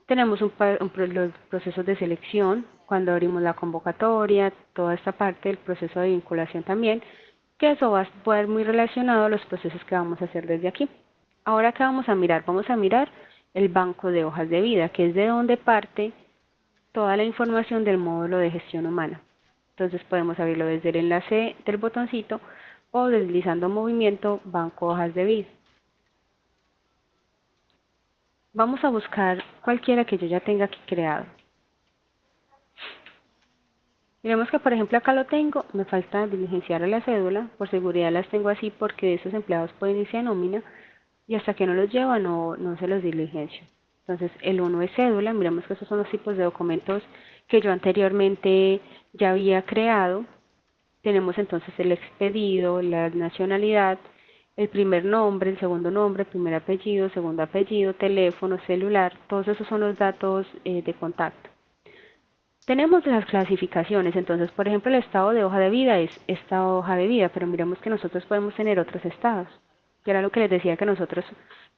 Tenemos los procesos de selección, cuando abrimos la convocatoria, toda esta parte del proceso de vinculación también, que eso va a poder muy relacionado a los procesos que vamos a hacer desde aquí. Ahora, ¿qué vamos a mirar? Vamos a mirar el banco de hojas de vida, que es de donde parte toda la información del módulo de gestión humana. Entonces podemos abrirlo desde el enlace del botoncito o deslizando movimiento banco hojas de vida. Vamos a buscar cualquiera que yo ya tenga aquí creado. Miremos que por ejemplo acá lo tengo, me falta diligenciar la cédula, por seguridad las tengo así porque esos empleados pueden irse a nómina y hasta que no los lleva no se los diligencio. Entonces el 1 es cédula, miremos que esos son los tipos de documentos que yo anteriormente ya había creado. Tenemos entonces el expedido, la nacionalidad, el primer nombre, el primer apellido, segundo apellido, teléfono, celular, todos esos son los datos de contacto. Tenemos las clasificaciones, entonces por ejemplo el estado de hoja de vida es esta hoja de vida, pero miremos que nosotros podemos tener otros estados, que era lo que les decía que nosotros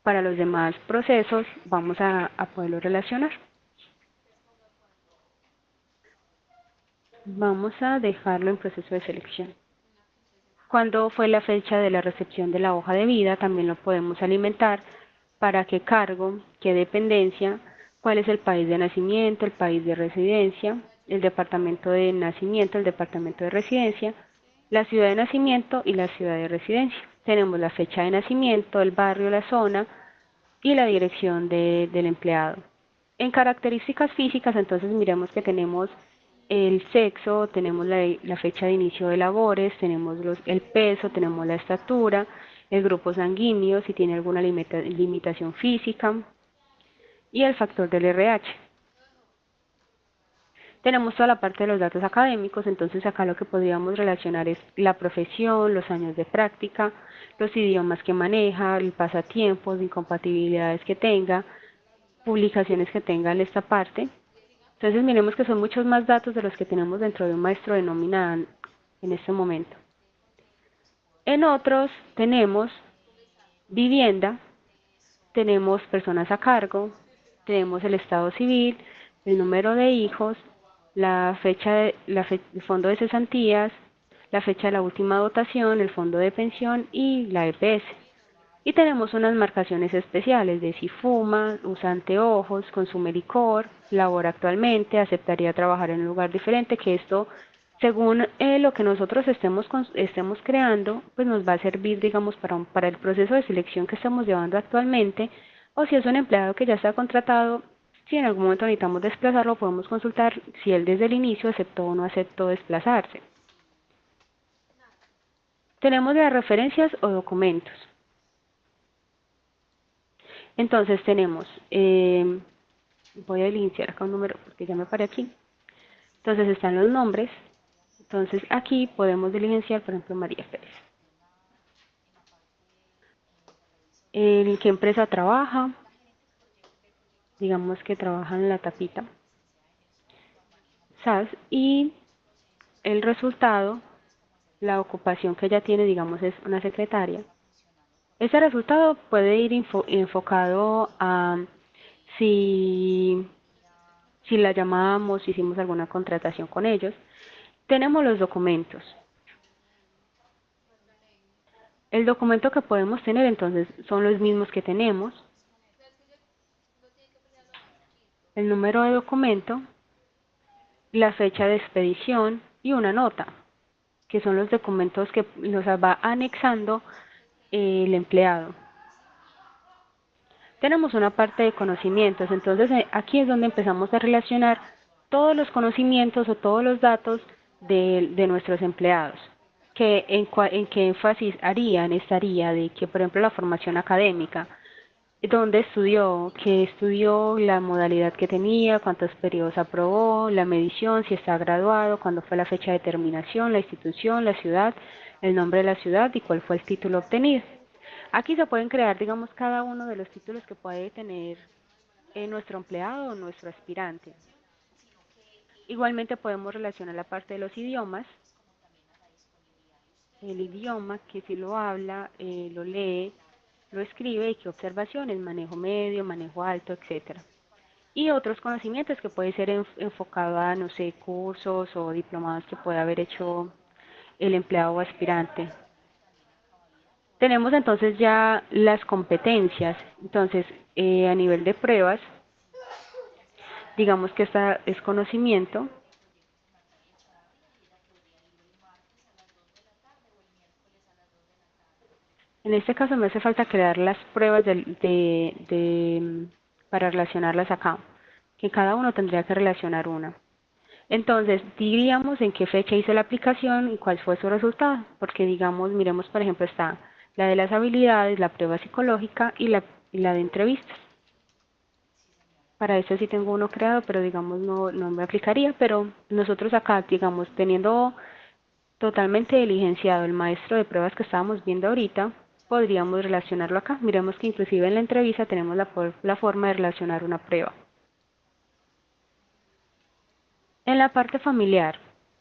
para los demás procesos vamos a poderlo relacionar. Vamos a dejarlo en proceso de selección. Cuando fue la fecha de la recepción de la hoja de vida, también lo podemos alimentar para qué cargo, qué dependencia, cuál es el país de nacimiento, el país de residencia, el departamento de nacimiento, el departamento de residencia, la ciudad de nacimiento y la ciudad de residencia. Tenemos la fecha de nacimiento, el barrio, la zona y la dirección del empleado. En características físicas, entonces miremos que tenemos el sexo, tenemos la fecha de inicio de labores, tenemos el peso, tenemos la estatura, el grupo sanguíneo, si tiene alguna limitación física y el factor del RH. Tenemos toda la parte de los datos académicos, entonces acá lo que podríamos relacionar es la profesión, los años de práctica, los idiomas que maneja, el pasatiempos, incompatibilidades que tenga, publicaciones que tenga en esta parte. Entonces miremos que son muchos más datos de los que tenemos dentro de un maestro de nómina en este momento. En otros tenemos vivienda, tenemos personas a cargo, tenemos el estado civil, el número de hijos, la fecha el fondo de cesantías, la fecha de la última dotación, el fondo de pensión y la EPS. Y tenemos unas marcaciones especiales de si fuma, usa anteojos, consume licor, labora actualmente, aceptaría trabajar en un lugar diferente, que esto, según lo que nosotros estemos creando, pues nos va a servir, digamos, para el proceso de selección que estamos llevando actualmente, o si es un empleado que ya está contratado, si en algún momento necesitamos desplazarlo, podemos consultar si él desde el inicio aceptó o no aceptó desplazarse. Tenemos las referencias o documentos. Entonces tenemos, voy a iniciar acá un número porque ya me paré aquí. Entonces están los nombres. Entonces aquí podemos diligenciar, por ejemplo, María Pérez. ¿En qué empresa trabaja? Digamos que trabaja en la tapita. SAS. Y el resultado, la ocupación que ella tiene, digamos, es una secretaria. Ese resultado puede ir enfocado a si la llamamos, si hicimos alguna contratación con ellos. Tenemos los documentos. El documento que podemos tener entonces son los mismos que tenemos. El número de documento, la fecha de expedición y una nota, que son los documentos que nos va anexando el empleado. Tenemos una parte de conocimientos, entonces aquí es donde empezamos a relacionar todos los conocimientos o todos los datos de nuestros empleados. ¿En qué énfasis estaría de que, por ejemplo, la formación académica? ¿Dónde estudió? ¿Qué estudió? La modalidad que tenía, cuántos periodos aprobó, la medición, si está graduado, cuándo fue la fecha de terminación, la institución, la ciudad, el nombre de la ciudad y cuál fue el título obtenido. Aquí se pueden crear, digamos, cada uno de los títulos que puede tener nuestro empleado o nuestro aspirante. Igualmente podemos relacionar la parte de los idiomas, el idioma, que si lo habla, lo lee, lo escribe y qué observaciones, manejo medio, manejo alto, etcétera. Y otros conocimientos que puede ser enfocado a, no sé, cursos o diplomados que pueda haber hecho el empleado o aspirante. Tenemos entonces ya las competencias. Entonces, a nivel de pruebas, digamos que esta es conocimiento. En este caso me hace falta crear las pruebas para relacionarlas acá, que cada uno tendría que relacionar una. Entonces, diríamos en qué fecha hizo la aplicación y cuál fue su resultado, porque digamos, miremos por ejemplo, está la de las habilidades, la prueba psicológica y la de entrevistas. Para eso sí tengo uno creado, pero digamos no me aplicaría, pero nosotros acá, digamos, teniendo totalmente diligenciado el maestro de pruebas que estábamos viendo ahorita, podríamos relacionarlo acá. Miremos que inclusive en la entrevista tenemos la forma de relacionar una prueba. En la parte familiar,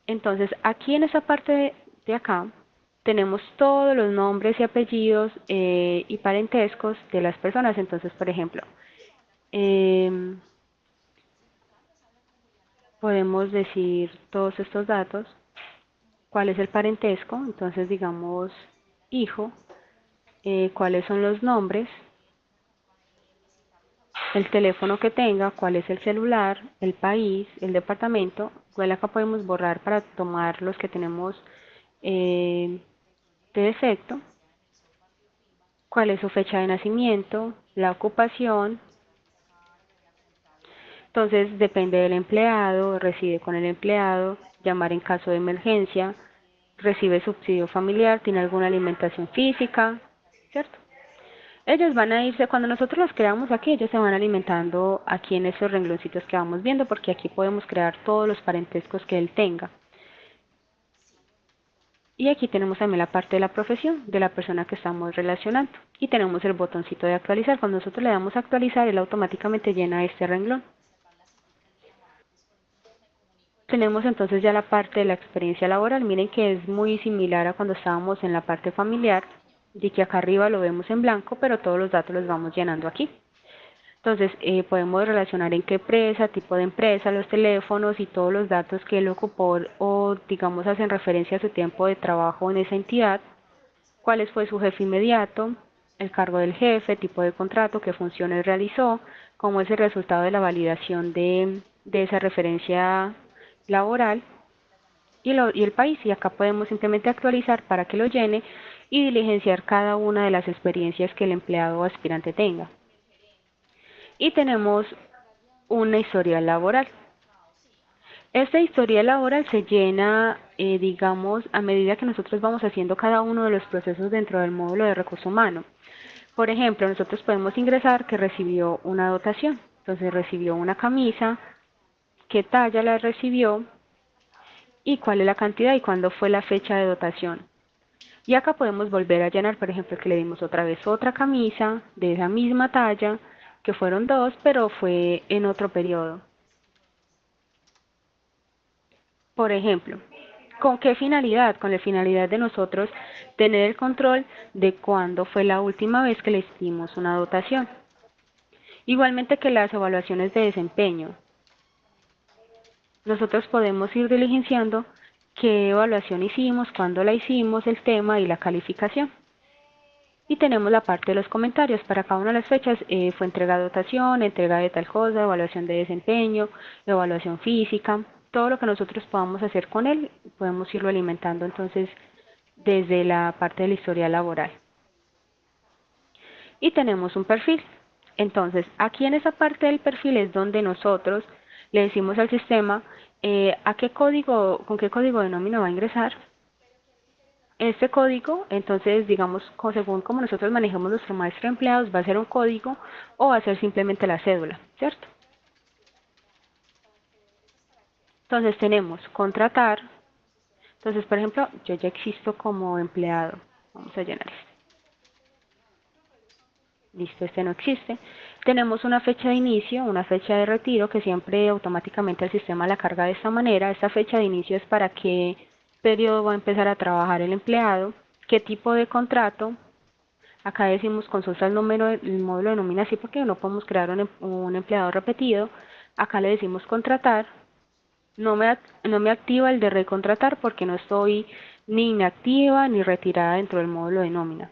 entonces aquí en esa parte de acá, tenemos todos los nombres y apellidos y parentescos de las personas. Entonces, por ejemplo, podemos decir todos estos datos, cuál es el parentesco, entonces digamos hijo, cuáles son los nombres, el teléfono que tenga, cuál es el celular, el país, el departamento. Igual acá podemos borrar para tomar los que tenemos de defecto, cuál es su fecha de nacimiento, la ocupación. Entonces depende del empleado, reside con el empleado, llamar en caso de emergencia, recibe subsidio familiar, tiene alguna alimentación física, ¿cierto? Ellos van a irse, cuando nosotros los creamos aquí, ellos se van alimentando aquí en esos rengloncitos que vamos viendo, porque aquí podemos crear todos los parentescos que él tenga. Y aquí tenemos también la parte de la profesión de la persona que estamos relacionando. Y tenemos el botoncito de actualizar. Cuando nosotros le damos a actualizar, él automáticamente llena este renglón. Tenemos entonces ya la parte de la experiencia laboral. Miren que es muy similar a cuando estábamos en la parte familiar, de que acá arriba lo vemos en blanco, pero todos los datos los vamos llenando aquí. Entonces, podemos relacionar en qué empresa, tipo de empresa, los teléfonos y todos los datos que él ocupó o, digamos, hacen referencia a su tiempo de trabajo en esa entidad, cuál fue su jefe inmediato, el cargo del jefe, tipo de contrato, qué funciones realizó, cómo es el resultado de la validación de esa referencia laboral y el país. Y acá podemos simplemente actualizar para que lo llene y diligenciar cada una de las experiencias que el empleado o aspirante tenga. Y tenemos una historia laboral. Esta historia laboral se llena, digamos, a medida que nosotros vamos haciendo cada uno de los procesos dentro del módulo de recurso humano. Por ejemplo, nosotros podemos ingresar que recibió una dotación. Entonces recibió una camisa, qué talla la recibió y cuál es la cantidad y cuándo fue la fecha de dotación. Y acá podemos volver a llenar, por ejemplo, que le dimos otra vez otra camisa de esa misma talla, que fueron dos, pero fue en otro periodo. Por ejemplo, ¿con qué finalidad? Con la finalidad de nosotros tener el control de cuándo fue la última vez que le hicimos una dotación. Igualmente que las evaluaciones de desempeño. Nosotros podemos ir diligenciando qué evaluación hicimos, cuándo la hicimos, el tema y la calificación. Y tenemos la parte de los comentarios. Para cada una de las fechas fue entrega de dotación, entrega de tal cosa, evaluación de desempeño, evaluación física. Todo lo que nosotros podamos hacer con él, podemos irlo alimentando entonces desde la parte de la historia laboral. Y tenemos un perfil. Entonces, aquí en esa parte del perfil es donde nosotros le decimos al sistema con qué código de nómina va a ingresar. Este código, entonces, digamos, según como nosotros manejemos nuestro maestro de empleados, va a ser un código o va a ser simplemente la cédula, ¿cierto? Entonces tenemos contratar. Entonces, por ejemplo, yo ya existo como empleado. Vamos a llenar este. Listo, este no existe. Tenemos una fecha de inicio, una fecha de retiro, que siempre automáticamente el sistema la carga de esta manera. Esta fecha de inicio es para qué periodo va a empezar a trabajar el empleado, qué tipo de contrato. Acá decimos consulta el módulo de nómina, sí, porque no podemos crear un empleado repetido. Acá le decimos contratar. No me activa el de recontratar porque no estoy ni inactiva ni retirada dentro del módulo de nómina.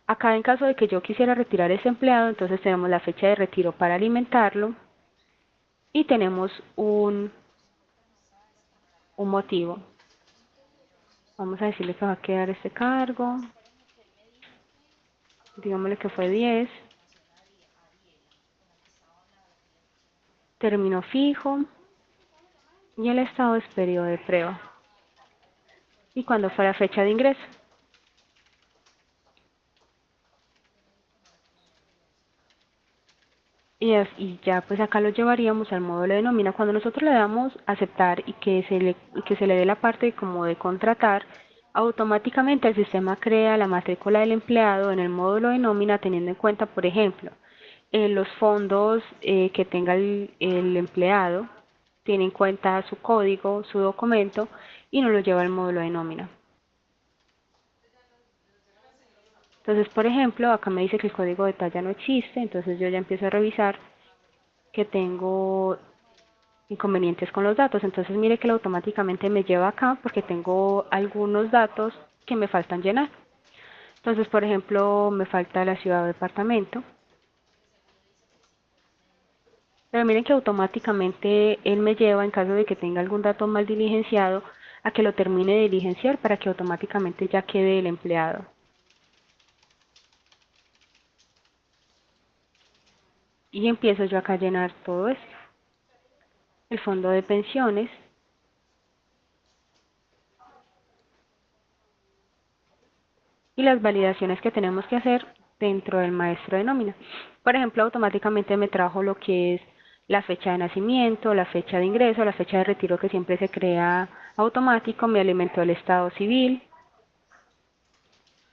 Acá en caso de que yo quisiera retirar ese empleado, entonces tenemos la fecha de retiro para alimentarlo y tenemos un motivo. Vamos a decirle que va a quedar este cargo. Digámosle que fue 10. Término fijo. Y el estado es periodo de prueba. Y cuándo fue la fecha de ingreso. Y ya pues acá lo llevaríamos al módulo de nómina. Cuando nosotros le damos aceptar y que se le dé la parte como de contratar, automáticamente el sistema crea la matrícula del empleado en el módulo de nómina teniendo en cuenta, por ejemplo, los fondos que tenga el empleado, tiene en cuenta su código, su documento y nos lo lleva al módulo de nómina. Entonces, por ejemplo, acá me dice que el código de talla no existe, entonces yo ya empiezo a revisar que tengo inconvenientes con los datos. Entonces mire que él automáticamente me lleva acá porque tengo algunos datos que me faltan llenar. Entonces, por ejemplo, me falta la ciudad o departamento. Pero miren que automáticamente él me lleva, en caso de que tenga algún dato mal diligenciado, a que lo termine de diligenciar para que automáticamente ya quede el empleado. Y empiezo yo acá a llenar todo esto. El fondo de pensiones. Y las validaciones que tenemos que hacer dentro del maestro de nómina. Por ejemplo, automáticamente me trajo lo que es la fecha de nacimiento, la fecha de ingreso, la fecha de retiro que siempre se crea automático, me alimentó el estado civil.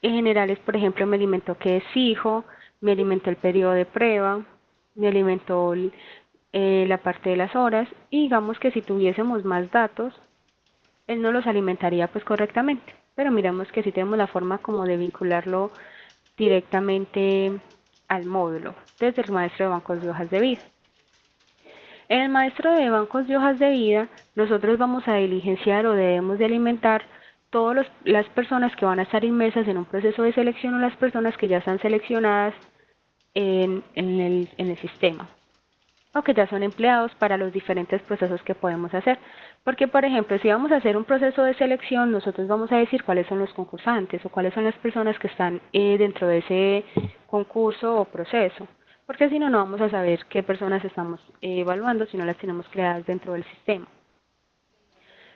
En generales, por ejemplo, me alimentó que es fijo, me alimentó el periodo de prueba, me alimentó la parte de las horas y digamos que si tuviésemos más datos, él no los alimentaría pues correctamente. Pero miramos que sí tenemos la forma como de vincularlo directamente al módulo desde el maestro de bancos de hojas de vida. En el maestro de bancos de hojas de vida, nosotros vamos a diligenciar o debemos de alimentar todas las personas que van a estar inmersas en un proceso de selección o las personas que ya están seleccionadas en el sistema o que ya son empleados para los diferentes procesos que podemos hacer. Porque, por ejemplo, si vamos a hacer un proceso de selección, nosotros vamos a decir cuáles son los concursantes o cuáles son las personas que están dentro de ese concurso o proceso. Porque si no, no vamos a saber qué personas estamos evaluando si no las tenemos creadas dentro del sistema.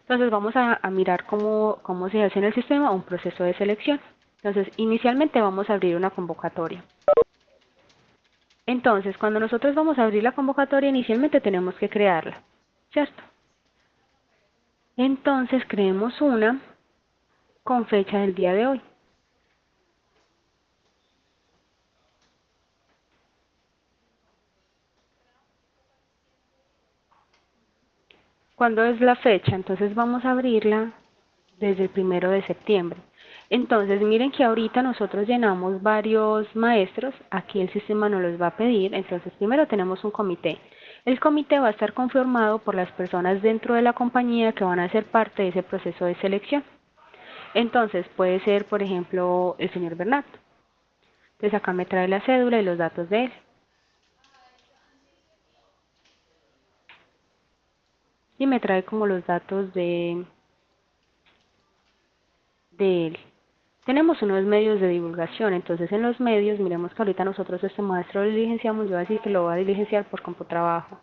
Entonces vamos a mirar cómo se hace en el sistema un proceso de selección. Entonces, inicialmente vamos a abrir una convocatoria. Entonces, cuando nosotros vamos a abrir la convocatoria, inicialmente tenemos que crearla, ¿cierto? Entonces, creemos una con fecha del día de hoy. ¿Cuándo es la fecha? Entonces vamos a abrirla desde el 1 de septiembre. Entonces, miren que ahorita nosotros llenamos varios maestros, aquí el sistema nos los va a pedir, entonces primero tenemos un comité. El comité va a estar conformado por las personas dentro de la compañía que van a ser parte de ese proceso de selección. Entonces, puede ser, por ejemplo, el señor Bernat. Entonces acá me trae la cédula y los datos de él. Y me trae como los datos de él. Tenemos unos medios de divulgación, entonces en los medios, miremos que ahorita nosotros este maestro lo diligenciamos, yo voy a decir que lo va a diligenciar por CompuTrabajo.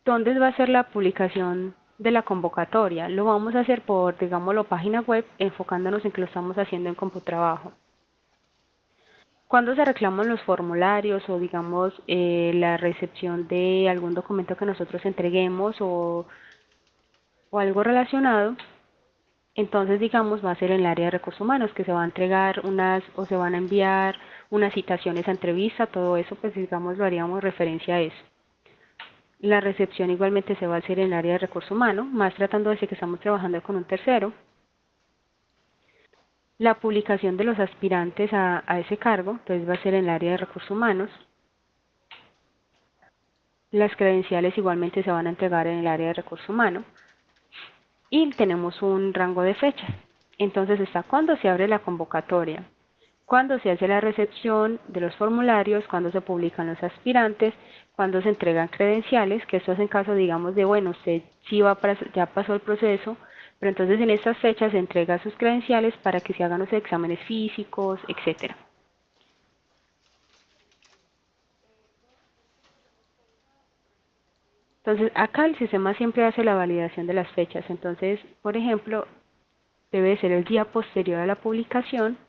¿Dónde va a ser la publicación de la convocatoria? Lo vamos a hacer por, digámoslo, página web, enfocándonos en que lo estamos haciendo en CompuTrabajo. ¿Cuándo se reclaman los formularios o, digamos, la recepción de algún documento que nosotros entreguemos o algo relacionado? Entonces, digamos, va a ser en el área de recursos humanos, que se va a entregar o se van a enviar unas citaciones a entrevista, todo eso, pues digamos, lo haríamos referencia a eso. La recepción igualmente se va a hacer en el área de recursos humanos, más tratándose que estamos trabajando con un tercero. La publicación de los aspirantes a ese cargo, entonces va a ser en el área de recursos humanos. Las credenciales igualmente se van a entregar en el área de recursos humanos. Y tenemos un rango de fechas. Entonces está cuando se abre la convocatoria, cuando se hace la recepción de los formularios, cuando se publican los aspirantes, cuando se entregan credenciales, que esto es en caso, digamos, de, bueno, usted sí ya pasó el proceso, pero entonces en estas fechas se entrega sus credenciales para que se hagan los exámenes físicos, etcétera. Entonces acá el sistema siempre hace la validación de las fechas. Entonces, por ejemplo, debe ser el día posterior a la publicación.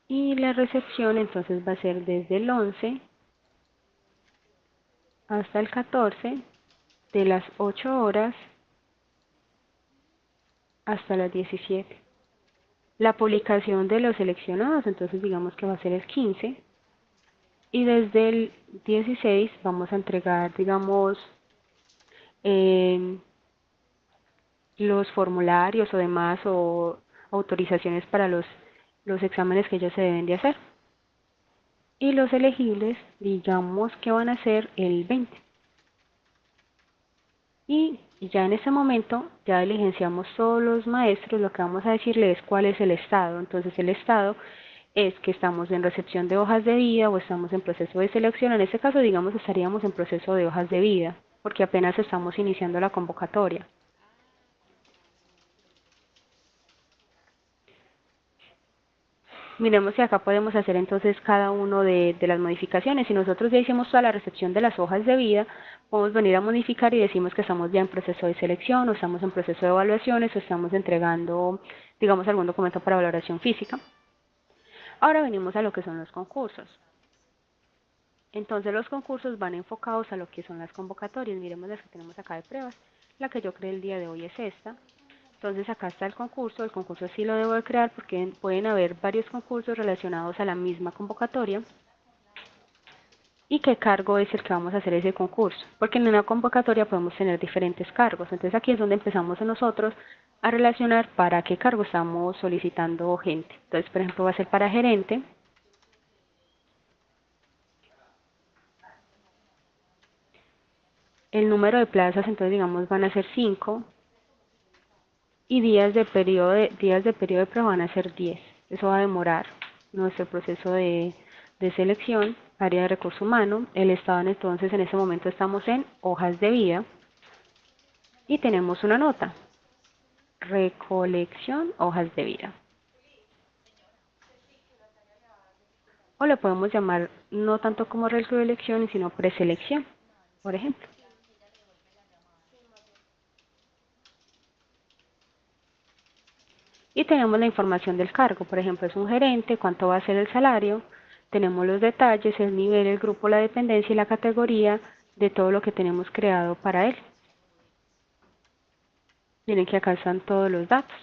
Y la recepción entonces va a ser desde el 11 hasta el 14, de las 8 horas hasta las 17. La publicación de los seleccionados entonces digamos que va a ser el 15 y desde el 16 vamos a entregar, digamos, los formularios o demás o autorizaciones para los exámenes que ellos se deben de hacer. Y los elegibles, digamos que van a ser el 20. Y ya en ese momento ya diligenciamos todos los maestros, lo que vamos a decirles es cuál es el estado. Entonces el estado es que estamos en recepción de hojas de vida o estamos en proceso de selección. En este caso, digamos, estaríamos en proceso de hojas de vida, porque apenas estamos iniciando la convocatoria. Miremos si acá podemos hacer entonces cada uno de las modificaciones. Si nosotros ya hicimos toda la recepción de las hojas de vida, podemos venir a modificar y decimos que estamos ya en proceso de selección o estamos en proceso de evaluaciones o estamos entregando, digamos, algún documento para valoración física. Ahora venimos a lo que son los concursos. Entonces los concursos van enfocados a lo que son las convocatorias. Miremos las que tenemos acá de pruebas. La que yo creé el día de hoy es esta. Entonces acá está el concurso sí lo debo de crear porque pueden haber varios concursos relacionados a la misma convocatoria. ¿Y qué cargo es el que vamos a hacer ese concurso? Porque en una convocatoria podemos tener diferentes cargos. Entonces aquí es donde empezamos nosotros a relacionar para qué cargo estamos solicitando gente. Entonces, por ejemplo, va a ser para gerente. El número de plazas, entonces digamos, van a ser 5 y días de periodo de prueba van a ser 10. Eso va a demorar nuestro proceso de selección, área de recurso humano. El estado, entonces, en este momento estamos en hojas de vida y tenemos una nota, recolección, hojas de vida. O le podemos llamar no tanto como recolección, sino preselección, por ejemplo. Y tenemos la información del cargo, por ejemplo, es un gerente, cuánto va a ser el salario, tenemos los detalles, el nivel, el grupo, la dependencia y la categoría de todo lo que tenemos creado para él. Miren que acá están todos los datos.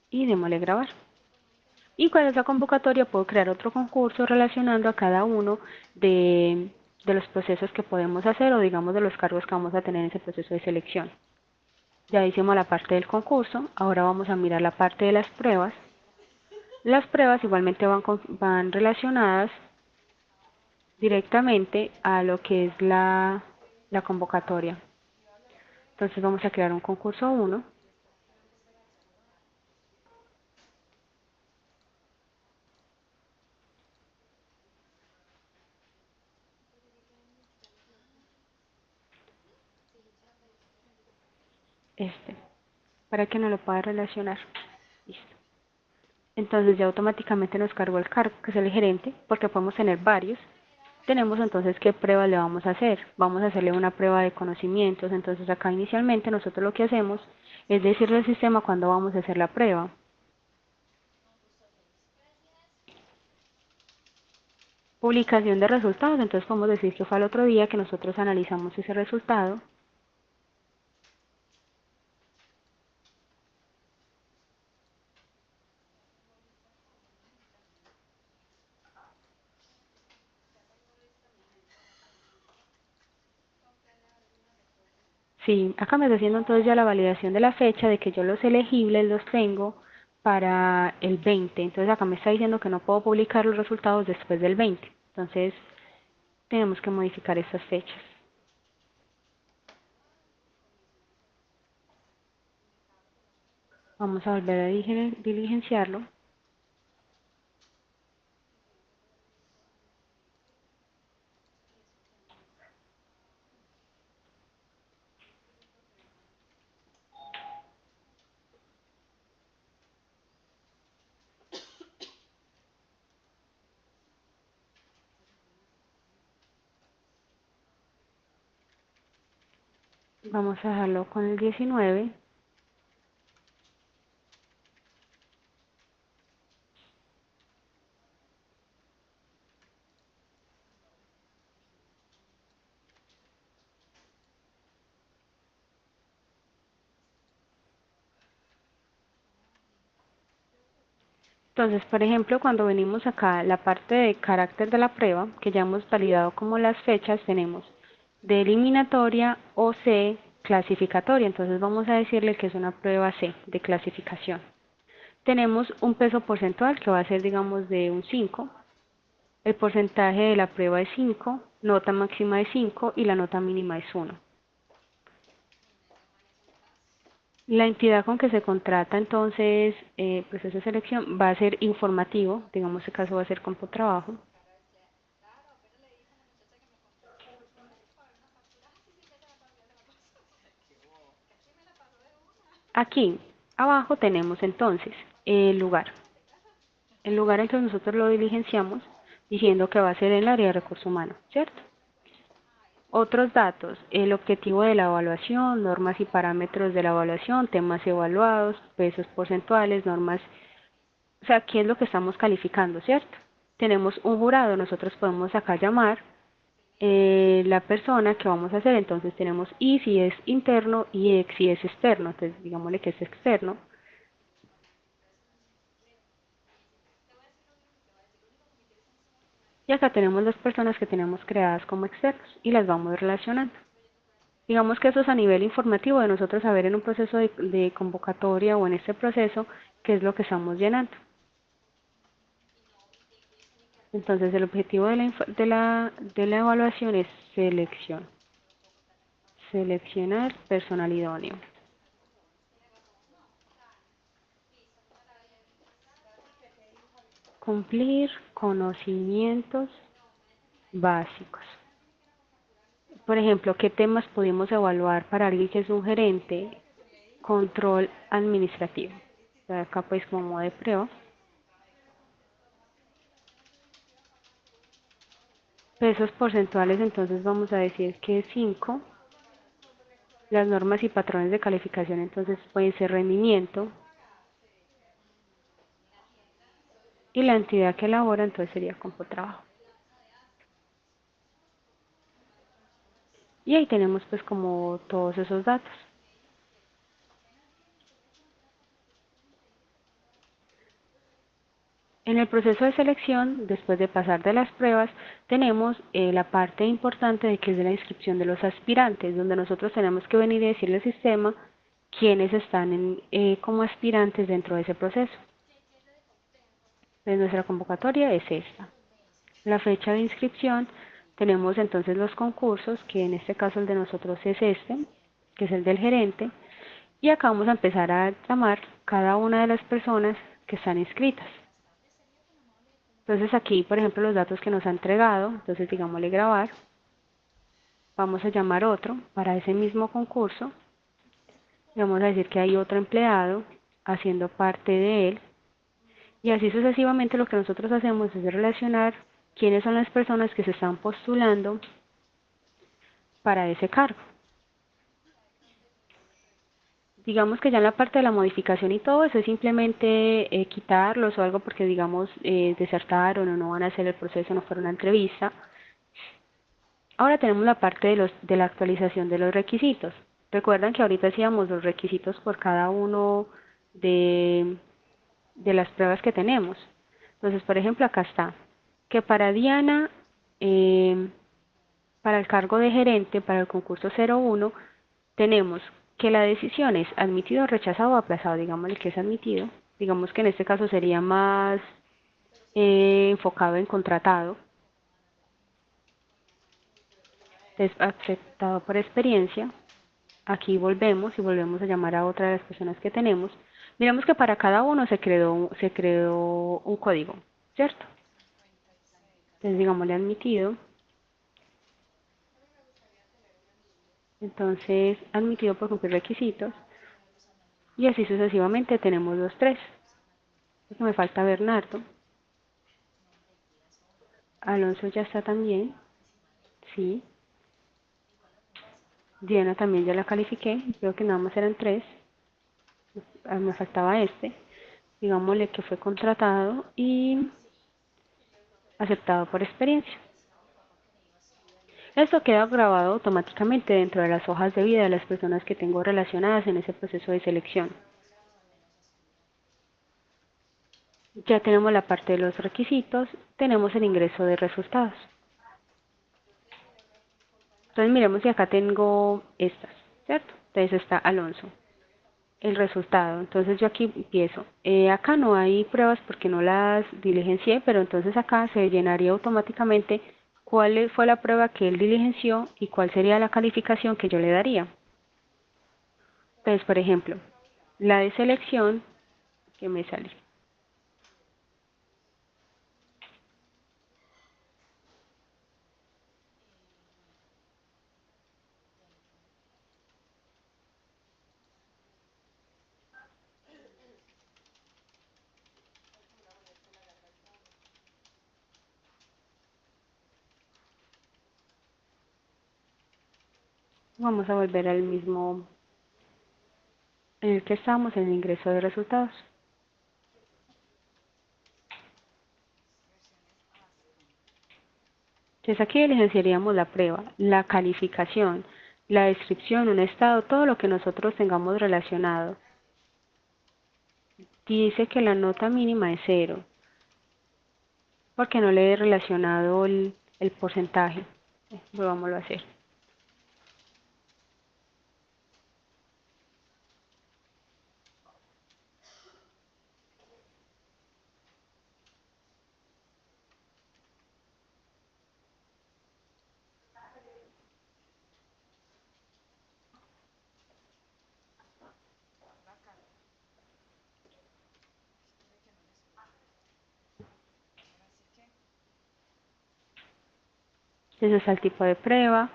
Y démosle grabar. Y cuando es la convocatoria puedo crear otro concurso relacionando a cada uno de los procesos que podemos hacer o digamos de los cargos que vamos a tener en ese proceso de selección. Ya hicimos la parte del concurso, ahora vamos a mirar la parte de las pruebas. Las pruebas igualmente van relacionadas directamente a lo que es la convocatoria. Entonces vamos a crear un concurso 1. Para que no lo pueda relacionar. Listo. Entonces ya automáticamente nos cargó el cargo, que es el gerente, porque podemos tener varios. Tenemos entonces qué prueba le vamos a hacer. Vamos a hacerle una prueba de conocimientos. Entonces acá inicialmente nosotros lo que hacemos es decirle al sistema cuándo vamos a hacer la prueba. Publicación de resultados, entonces podemos decir que fue al otro día que nosotros analizamos ese resultado. Sí, acá me está haciendo entonces ya la validación de la fecha, de que yo los elegibles los tengo para el 20. Entonces acá me está diciendo que no puedo publicar los resultados después del 20. Entonces tenemos que modificar estas fechas. Vamos a volver a diligenciarlo. Vamos a dejarlo con el 19. Entonces, por ejemplo, cuando venimos acá, la parte de carácter de la prueba, que ya hemos validado como las fechas, tenemos de eliminatoria o C, clasificatoria. Entonces vamos a decirle que es una prueba C, de clasificación. Tenemos un peso porcentual que va a ser, digamos, de un 5. El porcentaje de la prueba es 5, nota máxima es 5 y la nota mínima es 1. La entidad con que se contrata entonces proceso de selección va a ser informativo, digamos en este caso va a ser Campo Trabajo. Aquí abajo tenemos entonces el lugar. El lugar entonces nosotros lo diligenciamos diciendo que va a ser en el área de recursos humanos, ¿cierto? Otros datos, el objetivo de la evaluación, normas y parámetros de la evaluación, temas evaluados, pesos porcentuales, normas, o sea, ¿qué es lo que estamos calificando, cierto? Tenemos un jurado, nosotros podemos acá llamar la persona que vamos a hacer, entonces tenemos I si es interno y EX si es externo, entonces digámosle que es externo. Y acá tenemos las personas que tenemos creadas como externos y las vamos relacionando. Digamos que eso es a nivel informativo de nosotros saber en un proceso de convocatoria o en este proceso qué es lo que estamos llenando. Entonces el objetivo de la evaluación es selección. Seleccionar personal idóneo. Cumplir conocimientos básicos. Por ejemplo, ¿qué temas pudimos evaluar para alguien que es un gerente? Control administrativo. Acá pues como modo de prueba. Pesos porcentuales, entonces vamos a decir que es 5. Las normas y patrones de calificación entonces pueden ser rendimiento. Y la entidad que elabora entonces sería Compotrabajo. Y ahí tenemos pues como todos esos datos. En el proceso de selección, después de pasar de las pruebas, tenemos la parte importante de que es de la inscripción de los aspirantes, donde nosotros tenemos que venir y decirle al sistema quiénes están como aspirantes dentro de ese proceso. Entonces, nuestra convocatoria es esta. La fecha de inscripción, tenemos entonces los concursos, que en este caso el de nosotros es este, que es el del gerente, y acá vamos a empezar a llamar cada una de las personas que están inscritas. Entonces aquí, por ejemplo, los datos que nos ha entregado, entonces digámosle grabar, vamos a llamar otro para ese mismo concurso, y vamos a decir que hay otro empleado haciendo parte de él, y así sucesivamente lo que nosotros hacemos es relacionar quiénes son las personas que se están postulando para ese cargo. Digamos que ya en la parte de la modificación y todo eso es simplemente quitarlos o algo porque digamos desertaron o no van a hacer el proceso, no fueron a entrevista. Ahora tenemos la parte de la actualización de los requisitos. Recuerdan que ahorita hacíamos los requisitos por cada uno de, de las pruebas que tenemos. Entonces, por ejemplo, acá está que para Diana, eh, para el cargo de gerente, para el concurso 01, tenemos que la decisión es admitido, rechazado o aplazado. Digamos que es admitido. Digamos que en este caso sería más enfocado en contratado. Es aceptado por experiencia. Aquí volvemos y volvemos a llamar a otra de las personas que tenemos. Miramos que para cada uno se creó un código, ¿cierto? Entonces digámosle admitido. Entonces admitido por cumplir requisitos. Y así sucesivamente tenemos los tres. Porque me falta Bernardo. Alonso ya está también. Sí. Diana también ya la califiqué. Creo que nada más eran tres. Me faltaba este. Digámosle que fue contratado y aceptado por experiencia. Esto queda grabado automáticamente dentro de las hojas de vida de las personas que tengo relacionadas en ese proceso de selección. Ya tenemos la parte de los requisitos, tenemos el ingreso de resultados. Entonces miremos si acá tengo estas, ¿cierto? Entonces está Alonso, el resultado. Entonces yo aquí empiezo. Acá no hay pruebas porque no las diligencié, pero entonces acá se llenaría automáticamente cuál fue la prueba que él diligenció y cuál sería la calificación que yo le daría. Entonces, por ejemplo, la de selección que me sale. Vamos a volver al mismo en el que estamos, en el ingreso de resultados. Entonces aquí diligenciaríamos la prueba, la calificación, la descripción, un estado, todo lo que nosotros tengamos relacionado. Dice que la nota mínima es 0, porque no le he relacionado el porcentaje. Volvámoslo a hacer. Entonces está el tipo de prueba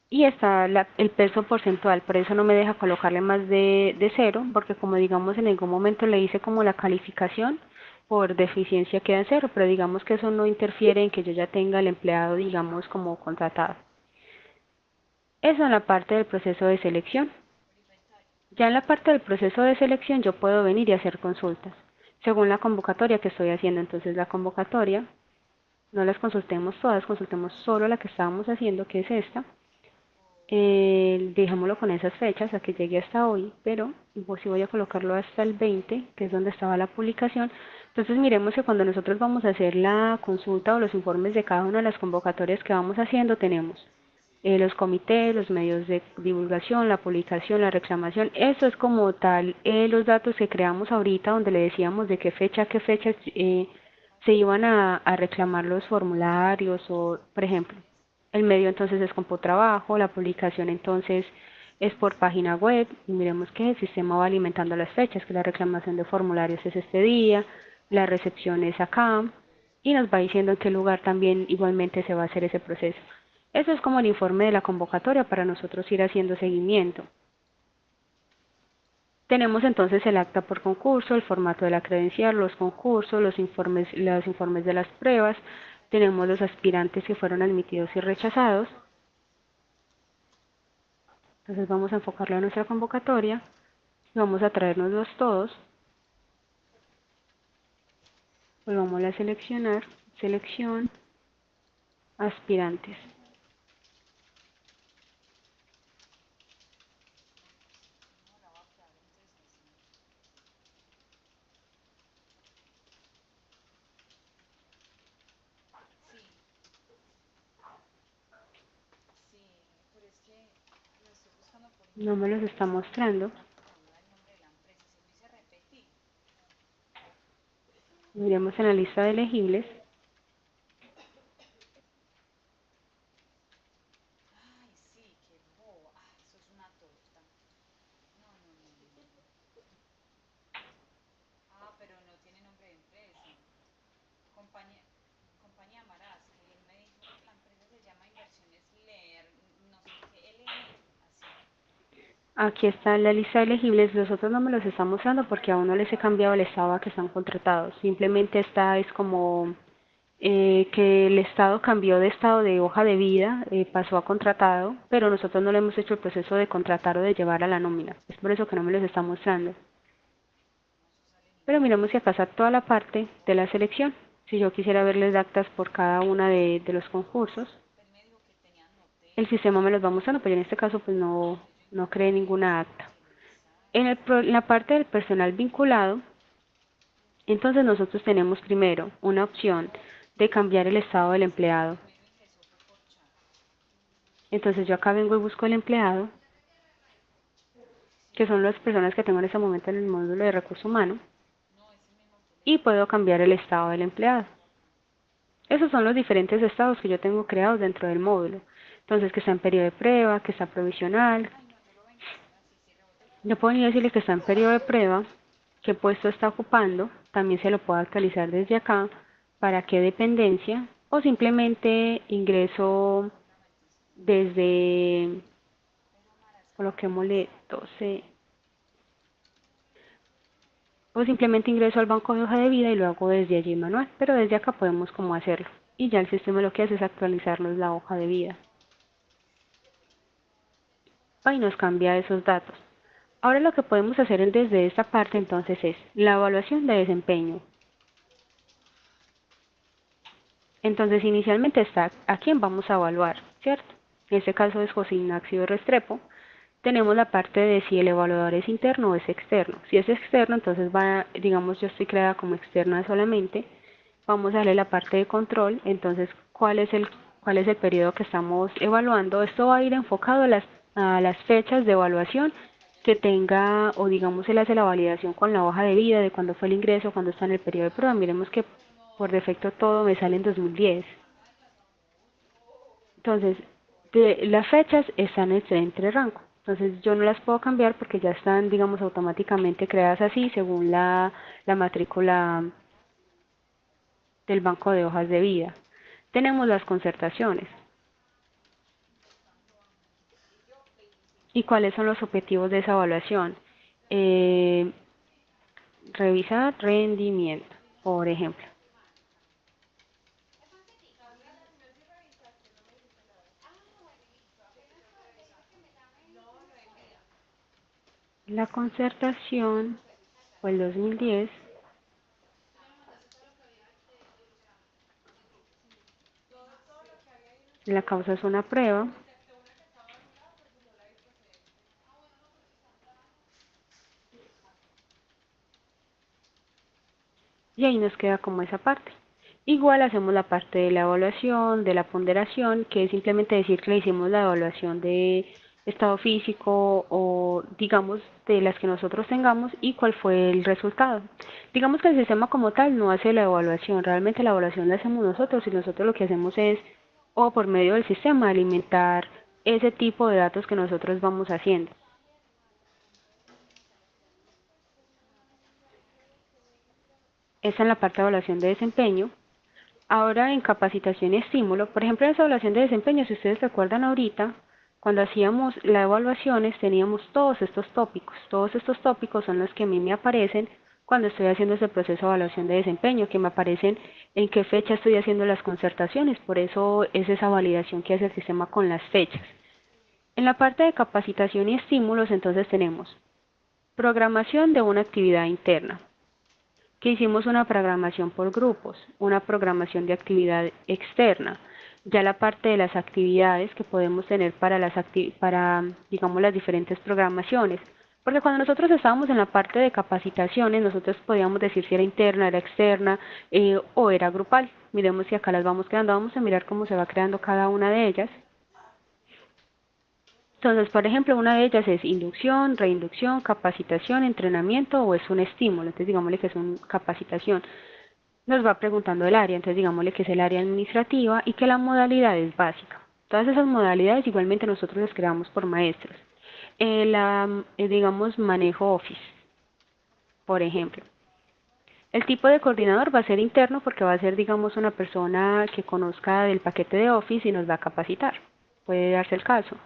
y está el peso porcentual. Por eso no me deja colocarle más de 0, porque como digamos en algún momento le hice como la calificación, por deficiencia queda en 0, pero digamos que eso no interfiere en que yo ya tenga el empleado, digamos, como contratado. Eso en la parte del proceso de selección. Ya en la parte del proceso de selección yo puedo venir y hacer consultas según la convocatoria que estoy haciendo. Entonces la convocatoria, no las consultemos todas, consultemos solo la que estábamos haciendo, que es esta. Dejémoslo con esas fechas, a que llegue hasta hoy, pero pues si voy a colocarlo hasta el 20, que es donde estaba la publicación. Entonces miremos que cuando nosotros vamos a hacer la consulta o los informes de cada una de las convocatorias que vamos haciendo, tenemos los comités, los medios de divulgación, la publicación, la reclamación. Eso es como tal los datos que creamos ahorita, donde le decíamos de qué fecha a qué fecha se iban a reclamar los formularios, o por ejemplo el medio entonces es Computrabajo, la publicación entonces es por página web, y miremos que el sistema va alimentando las fechas, que la reclamación de formularios es este día, la recepción es acá, y nos va diciendo en qué lugar también igualmente se va a hacer ese proceso. Eso es como el informe de la convocatoria para nosotros ir haciendo seguimiento. Tenemos entonces el acta por concurso, el formato de la credencial, los concursos, los informes de las pruebas, tenemos los aspirantes que fueron admitidos y rechazados. Entonces vamos a enfocarlo a nuestra convocatoria y vamos a traernoslos todos. Volvamos a seleccionar, selección, aspirantes. No me los está mostrando. Miremos en la lista de elegibles. Aquí está la lista de elegibles, los otros no me los está mostrando porque aún no les he cambiado el estado a que están contratados. Simplemente esta es como que el estado cambió de estado de hoja de vida, pasó a contratado, pero nosotros no le hemos hecho el proceso de contratar o de llevar a la nómina. Es por eso que no me los está mostrando. Pero miramos que acá está toda la parte de la selección. Si yo quisiera verles actas por cada una de los concursos, el sistema me los va mostrando, pero en este caso pues no creé ninguna acta. En la parte del personal vinculado, entonces nosotros tenemos primero una opción de cambiar el estado del empleado. Entonces yo acá vengo y busco el empleado, que son las personas que tengo en este momento en el módulo de recurso humano, y puedo cambiar el estado del empleado. Esos son los diferentes estados que yo tengo creados dentro del módulo. Entonces, que está en periodo de prueba, que está provisional. Yo puedo venir a decirle que está en periodo de prueba, qué puesto está ocupando. También se lo puedo actualizar desde acá, para qué dependencia, o simplemente ingreso desde, coloquémosle 12, o simplemente ingreso al banco de hoja de vida y lo hago desde allí manual, pero desde acá podemos como hacerlo. Y ya el sistema lo que hace es actualizarnos la hoja de vida. Y nos cambia esos datos. Ahora lo que podemos hacer desde esta parte entonces es la evaluación de desempeño. Entonces inicialmente está a quién vamos a evaluar, ¿cierto? En este caso es José Ignacio Restrepo. Tenemos la parte de si el evaluador es interno o es externo. Si es externo, entonces digamos yo estoy creada como externa solamente. Vamos a darle la parte de control, entonces cuál es el periodo que estamos evaluando. Esto va a ir enfocado a las fechas de evaluación que tenga, o digamos él hace la validación con la hoja de vida de cuándo fue el ingreso, cuándo está en el periodo de prueba. Miremos que por defecto todo me sale en 2010. Entonces, las fechas están entre rango. Entonces yo no las puedo cambiar porque ya están, digamos, automáticamente creadas así según la matrícula del banco de hojas de vida. Tenemos las concertaciones. ¿Y cuáles son los objetivos de esa evaluación? Eh, Revisar rendimiento, por ejemplo. La concertación fue el 2010. La causa es una prueba. Y ahí nos queda como esa parte. Igual hacemos la parte de la evaluación, de la ponderación, que es simplemente decir que le hicimos la evaluación de estado físico o digamos de las que nosotros tengamos y cuál fue el resultado. Digamos que el sistema como tal no hace la evaluación, realmente la evaluación la hacemos nosotros y nosotros lo que hacemos es, o por medio del sistema, alimentar ese tipo de datos que nosotros vamos haciendo. Esa es la parte de evaluación de desempeño. Ahora en capacitación y estímulo, por ejemplo en esa evaluación de desempeño, si ustedes recuerdan ahorita, cuando hacíamos las evaluaciones teníamos todos estos tópicos. Todos estos tópicos son los que a mí me aparecen cuando estoy haciendo ese proceso de evaluación de desempeño, que me aparecen en qué fecha estoy haciendo las concertaciones, por eso es esa validación que hace el sistema con las fechas. En la parte de capacitación y estímulos entonces tenemos programación de una actividad interna, que hicimos una programación por grupos, una programación de actividad externa, ya la parte de las actividades que podemos tener para digamos, las diferentes programaciones. Porque cuando nosotros estábamos en la parte de capacitaciones, nosotros podíamos decir si era interna, era externa o era grupal. Miremos si acá las vamos creando, vamos a mirar cómo se va creando cada una de ellas. Entonces, por ejemplo, una de ellas es inducción, reinducción, capacitación, entrenamiento o es un estímulo. Entonces, digámosle que es una capacitación. Nos va preguntando el área, entonces digámosle que es el área administrativa y que la modalidad es básica. Todas esas modalidades igualmente nosotros las creamos por maestros. Digamos, manejo Office, por ejemplo. El tipo de coordinador va a ser interno porque va a ser, digamos, una persona que conozca del paquete de Office y nos va a capacitar. Puede darse el caso.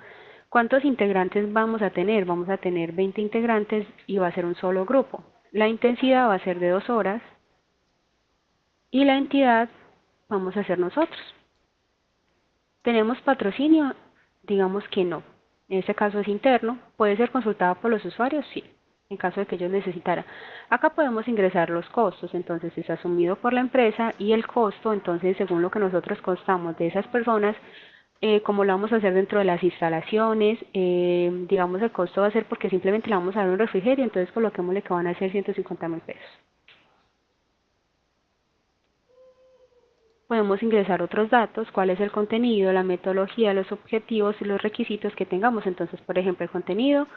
¿Cuántos integrantes vamos a tener? Vamos a tener 20 integrantes y va a ser un solo grupo. La intensidad va a ser de 2 horas y la entidad vamos a ser nosotros. ¿Tenemos patrocinio? Digamos que no. En este caso es interno. ¿Puede ser consultado por los usuarios? Sí, en caso de que ellos necesitaran. Acá podemos ingresar los costos, entonces es asumido por la empresa y el costo, entonces según lo que nosotros costamos de esas personas, como lo vamos a hacer dentro de las instalaciones, digamos el costo va a ser porque simplemente le vamos a dar un refrigerio, entonces coloquémosle que van a ser 150.000 pesos. Podemos ingresar otros datos, cuál es el contenido, la metodología, los objetivos y los requisitos que tengamos. Entonces, por ejemplo, el contenido,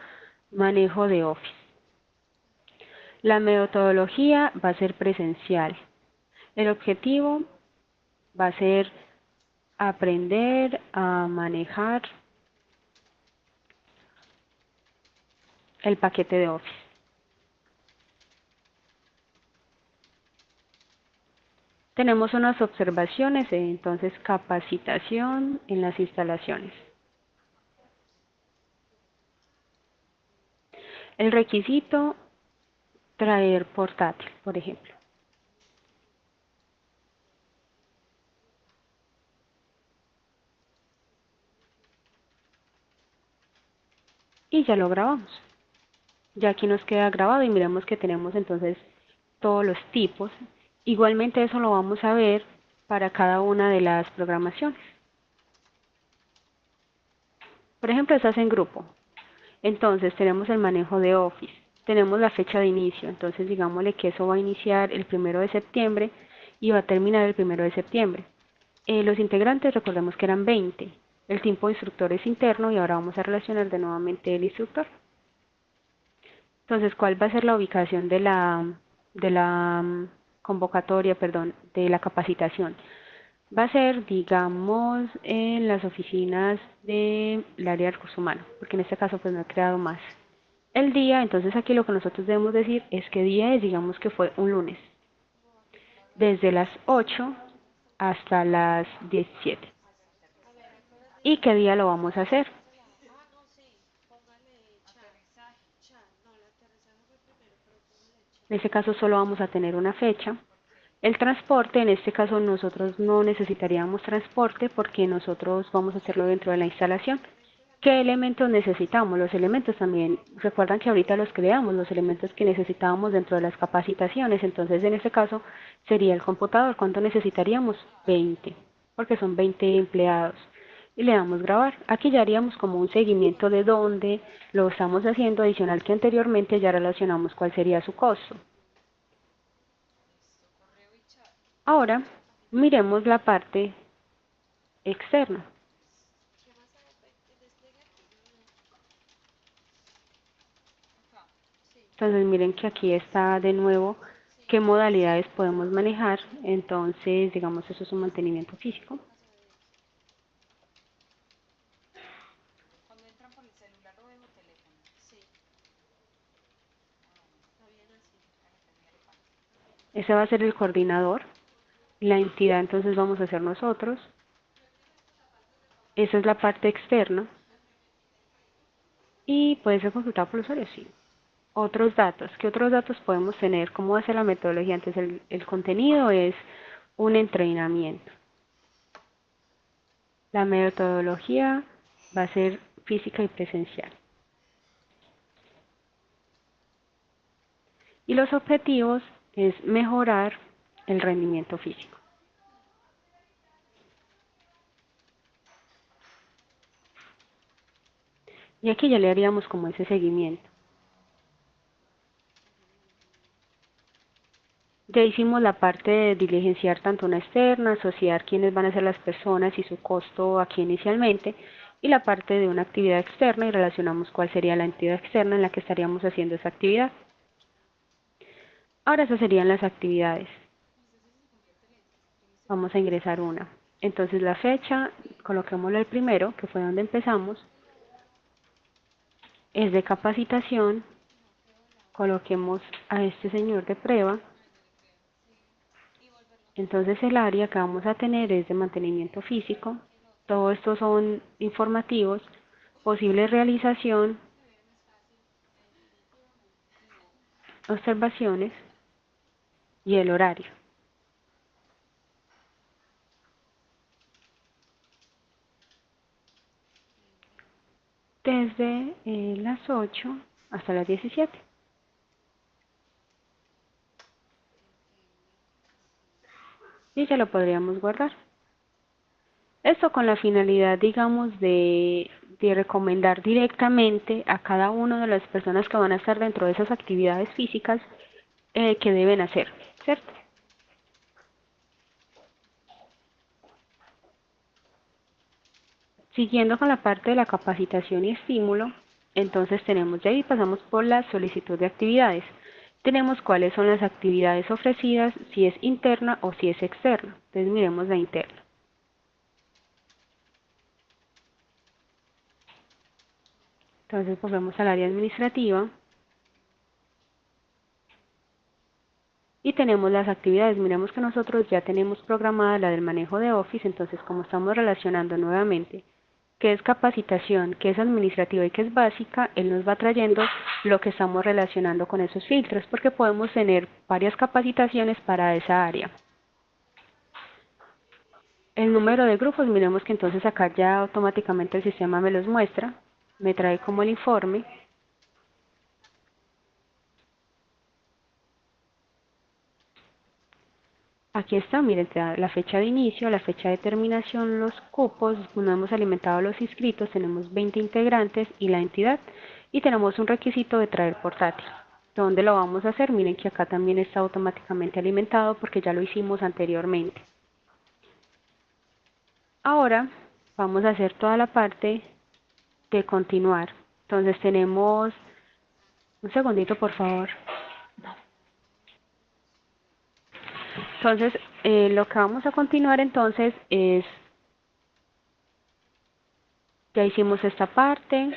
manejo de Office. La metodología va a ser presencial. El objetivo va a ser aprender a manejar el paquete de Office. Tenemos unas observaciones, entonces capacitación en las instalaciones. El requisito, traer portátil, por ejemplo. Y ya lo grabamos. Ya aquí nos queda grabado y miremos que tenemos entonces todos los tipos. Igualmente eso lo vamos a ver para cada una de las programaciones. Por ejemplo, estás en grupo. Entonces tenemos el manejo de Office. Tenemos la fecha de inicio. Entonces digámosle que eso va a iniciar el 1 de septiembre y va a terminar el 1 de septiembre. Los integrantes recordemos que eran 20. El tipo de instructor es interno y ahora vamos a relacionar de nuevamente el instructor. Entonces, ¿cuál va a ser la ubicación de la convocatoria, perdón, de la capacitación? Va a ser, digamos, en las oficinas del área de recursos humanos, porque en este caso pues no he creado más. El día, entonces aquí lo que nosotros debemos decir es que día es, digamos que fue un lunes, desde las 8 hasta las 17. ¿Y qué día lo vamos a hacer? En este caso solo vamos a tener una fecha. El transporte, en este caso nosotros no necesitaríamos transporte porque nosotros vamos a hacerlo dentro de la instalación. ¿Qué elementos necesitamos? Los elementos también, recuerdan que ahorita los creamos, los elementos que necesitábamos dentro de las capacitaciones, entonces en este caso sería el computador. ¿Cuánto necesitaríamos? 20, porque son 20 empleados. Y le damos grabar. Aquí ya haríamos como un seguimiento de dónde lo estamos haciendo, adicional que anteriormente ya relacionamos cuál sería su costo. Ahora miremos la parte externa. Entonces miren que aquí está de nuevo qué modalidades podemos manejar. Entonces digamos eso es un mantenimiento físico. Ese va a ser el coordinador. La entidad entonces vamos a ser nosotros. Esa es la parte externa. Y puede ser consultado por el usuario, sí. Otros datos. ¿Qué otros datos podemos tener? ¿Cómo va a ser la metodología? Entonces el contenido es un entrenamiento. La metodología va a ser física y presencial. Y los objetivos es mejorar el rendimiento físico. Y aquí ya le haríamos como ese seguimiento. Ya hicimos la parte de diligenciar tanto una externa, asociar quiénes van a ser las personas y su costo aquí inicialmente, y la parte de una actividad externa y relacionamos cuál sería la entidad externa en la que estaríamos haciendo esa actividad. Ahora esas serían las actividades. Vamos a ingresar una. Entonces la fecha, coloquémoslo el primero, que fue donde empezamos, es de capacitación. Coloquemos a este señor de prueba. Entonces el área que vamos a tener es de mantenimiento físico. Todo esto son informativos, posible realización, observaciones y el horario. Desde las 8 hasta las 17. Y ya lo podríamos guardar. Esto con la finalidad, digamos, de recomendar directamente a cada una de las personas que van a estar dentro de esas actividades físicas que deben hacer, ¿cierto? Siguiendo con la parte de la capacitación y estímulo, entonces tenemos de ahí, pasamos por la solicitud de actividades. Tenemos cuáles son las actividades ofrecidas, si es interna o si es externa. Entonces miremos la interna. Entonces volvemos al área administrativa y tenemos las actividades. Miremos que nosotros ya tenemos programada la del manejo de Office, entonces como estamos relacionando nuevamente qué es capacitación, qué es administrativa y qué es básica, él nos va trayendo lo que estamos relacionando con esos filtros, porque podemos tener varias capacitaciones para esa área. El número de grupos, miremos que entonces acá ya automáticamente el sistema me los muestra, me trae como el informe. Aquí está, miren, la fecha de inicio, la fecha de terminación, los cupos, no hemos alimentado a los inscritos, tenemos 20 integrantes y la entidad, y tenemos un requisito de traer portátil. ¿Dónde lo vamos a hacer? Miren que acá también está automáticamente alimentado porque ya lo hicimos anteriormente. Ahora vamos a hacer toda la parte de continuar. Entonces tenemos, un segundito por favor. Entonces lo que vamos a continuar entonces es, ya hicimos esta parte,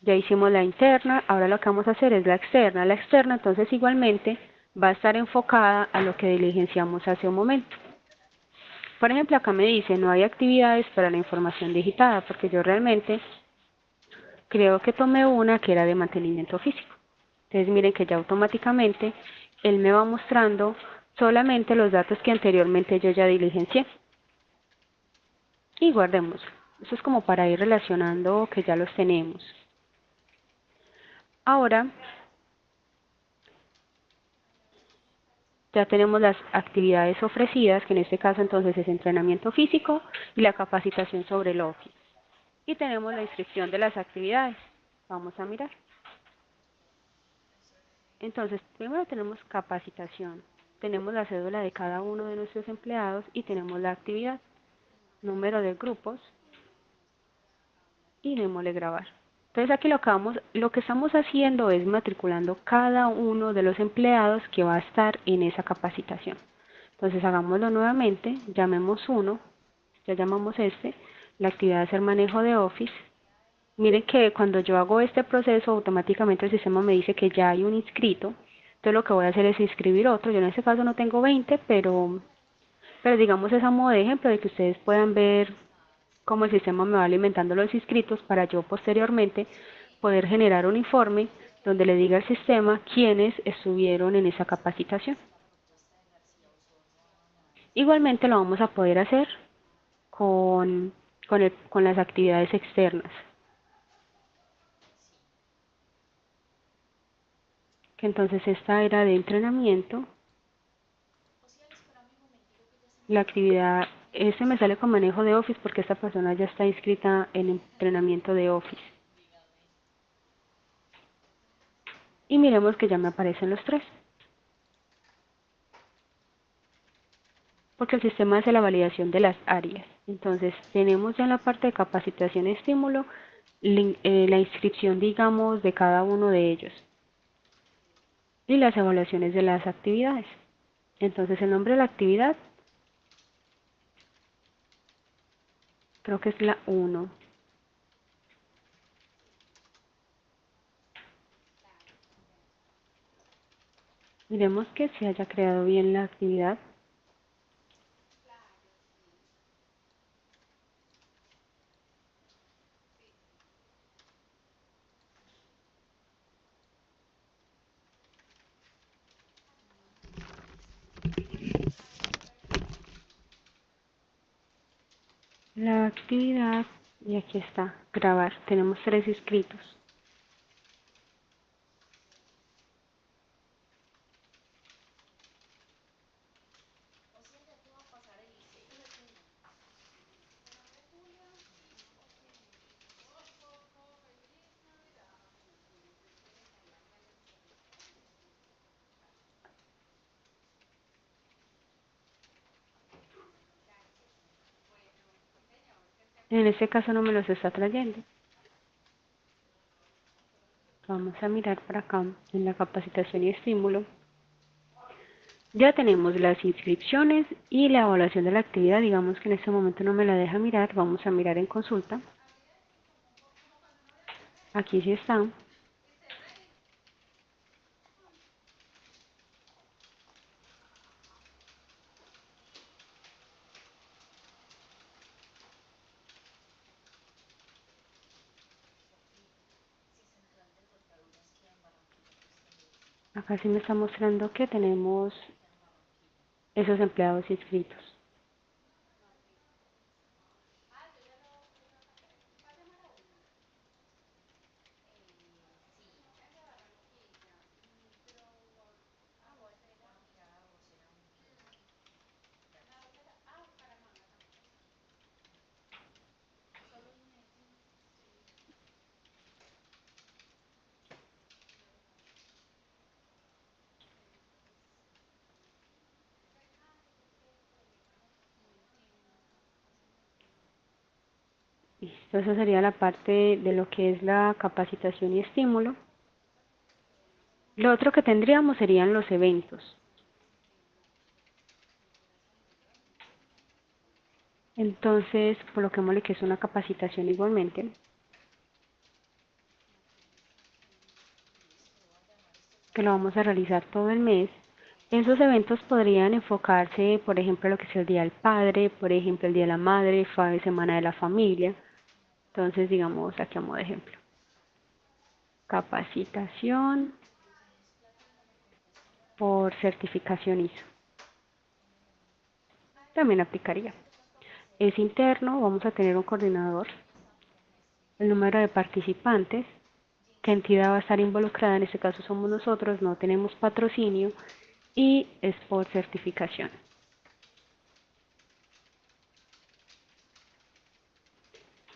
ya hicimos la interna, ahora lo que vamos a hacer es la externa. La externa entonces igualmente va a estar enfocada a lo que diligenciamos hace un momento. Por ejemplo, acá me dice no hay actividades para la información digitada, porque yo realmente creo que tomé una que era de mantenimiento físico. Entonces miren que ya automáticamente él me va mostrando solamente los datos que anteriormente yo ya diligencié. Y guardemos. Eso es como para ir relacionando que ya los tenemos. Ahora ya tenemos las actividades ofrecidas, que en este caso entonces es entrenamiento físico y la capacitación sobre el Office. Y tenemos la inscripción de las actividades. Vamos a mirar. Entonces, primero tenemos capacitación. Tenemos la cédula de cada uno de nuestros empleados y tenemos la actividad, número de grupos y démosle grabar. Entonces aquí lo que estamos haciendo es matriculando cada uno de los empleados que va a estar en esa capacitación. Entonces hagámoslo nuevamente, llamemos uno, ya llamamos este, la actividad es el manejo de Office. Miren que cuando yo hago este proceso, automáticamente el sistema me dice que ya hay un inscrito. Entonces lo que voy a hacer es inscribir otro. Yo en este caso no tengo 20, pero digamos es a modo de ejemplo de que ustedes puedan ver cómo el sistema me va alimentando los inscritos para yo posteriormente poder generar un informe donde le diga al sistema quiénes estuvieron en esa capacitación. Igualmente lo vamos a poder hacer con las actividades externas, que entonces esta era de entrenamiento. La actividad, este me sale con manejo de Office porque esta persona ya está inscrita en entrenamiento de Office. Y miremos que ya me aparecen los tres, porque el sistema hace la validación de las áreas. Entonces tenemos ya en la parte de capacitación y estímulo la inscripción, digamos, de cada uno de ellos y las evaluaciones de las actividades. Entonces el nombre de la actividad creo que es la 1. Miremos que se haya creado bien la actividad. La actividad, y aquí está, grabar. Tenemos 3 inscritos. En este caso no me los está trayendo. Vamos a mirar para acá en la capacitación y estímulo. Ya tenemos las inscripciones y la evaluación de la actividad. Digamos que en este momento no me la deja mirar. Vamos a mirar en consulta. Aquí sí está. Acá sí me está mostrando que tenemos esos empleados inscritos. Listo, esa sería la parte de lo que es la capacitación y estímulo. Lo otro que tendríamos serían los eventos. Entonces, coloquémosle que es una capacitación igualmente, que lo vamos a realizar todo el mes. Esos eventos podrían enfocarse, por ejemplo, lo que es el Día del Padre, por ejemplo, el Día de la Madre, Semana de la Familia. Entonces, digamos, aquí a modo de ejemplo. Capacitación por certificación ISO. También aplicaría. Es interno, vamos a tener un coordinador, el número de participantes, qué entidad va a estar involucrada, en este caso somos nosotros, no tenemos patrocinio, y es por certificación.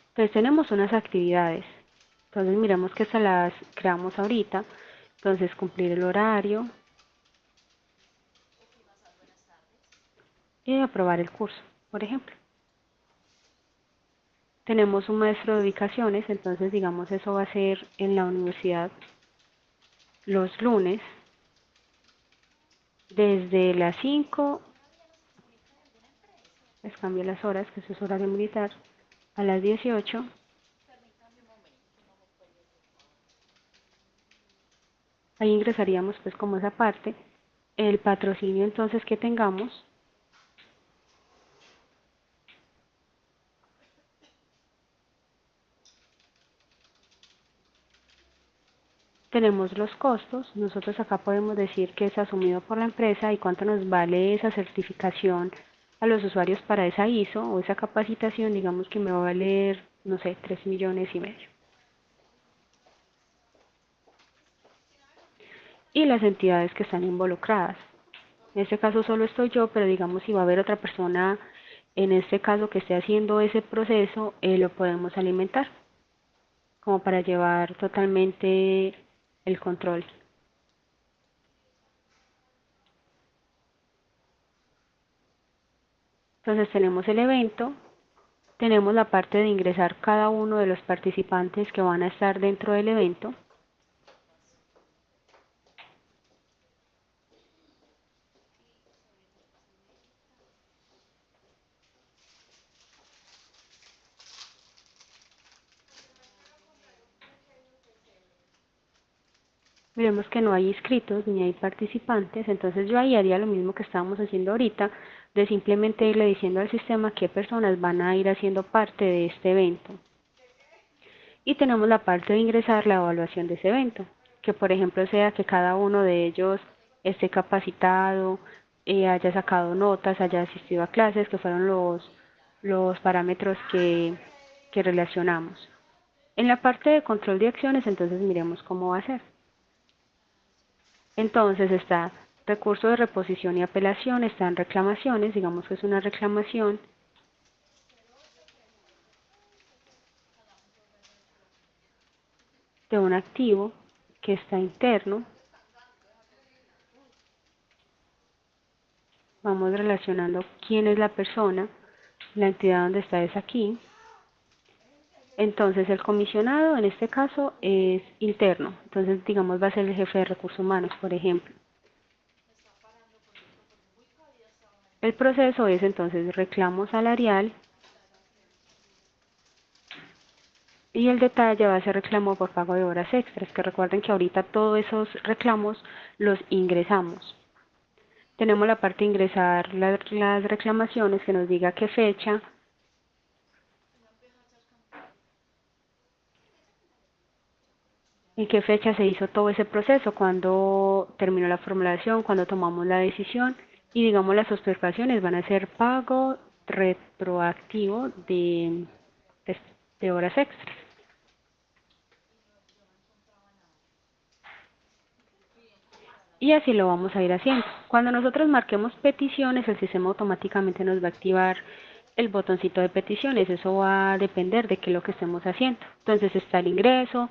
Entonces tenemos unas actividades, entonces miramos que estas las creamos ahorita, entonces cumplir el horario y aprobar el curso, por ejemplo. Tenemos un maestro de ubicaciones, entonces digamos eso va a ser en la universidad los lunes desde las 5, les cambio las horas, que eso es horario militar, a las 18. Ahí ingresaríamos pues como esa parte, el patrocinio entonces que tengamos, tenemos los costos, nosotros acá podemos decir que es asumido por la empresa y cuánto nos vale esa certificación a los usuarios para esa ISO o esa capacitación, digamos que me va a valer, no sé, 3,5 millones. Y las entidades que están involucradas. En este caso solo estoy yo, pero digamos si va a haber otra persona, en este caso que esté haciendo ese proceso, lo podemos alimentar, como para llevar totalmente el control. Entonces tenemos el evento, tenemos la parte de ingresar cada uno de los participantes que van a estar dentro del evento. Miremos que no hay inscritos ni hay participantes, entonces yo ahí haría lo mismo que estábamos haciendo ahorita, de simplemente irle diciendo al sistema qué personas van a ir haciendo parte de este evento. Y tenemos la parte de ingresar la evaluación de ese evento, que por ejemplo sea que cada uno de ellos esté capacitado, haya sacado notas, haya asistido a clases, que fueron los parámetros que relacionamos. En la parte de control de acciones, entonces miremos cómo va a ser. Entonces está recurso de reposición y apelación, están reclamaciones, digamos que es una reclamación. De un activo que está interno. Vamos relacionando quién es la persona, la entidad donde está es aquí. Entonces el comisionado en este caso es interno, entonces digamos va a ser el jefe de recursos humanos, por ejemplo. El proceso es entonces reclamo salarial y el detalle va a ser reclamo por pago de horas extras, que recuerden que ahorita todos esos reclamos los ingresamos. Tenemos la parte de ingresar las reclamaciones que nos diga qué fecha, en qué fecha se hizo todo ese proceso, cuándo terminó la formulación, cuándo tomamos la decisión y digamos las observaciones van a ser pago retroactivo de horas extras. Y así lo vamos a ir haciendo. Cuando nosotros marquemos peticiones, el sistema automáticamente nos va a activar el botoncito de peticiones. Eso va a depender de qué es lo que estemos haciendo. Entonces está el ingreso,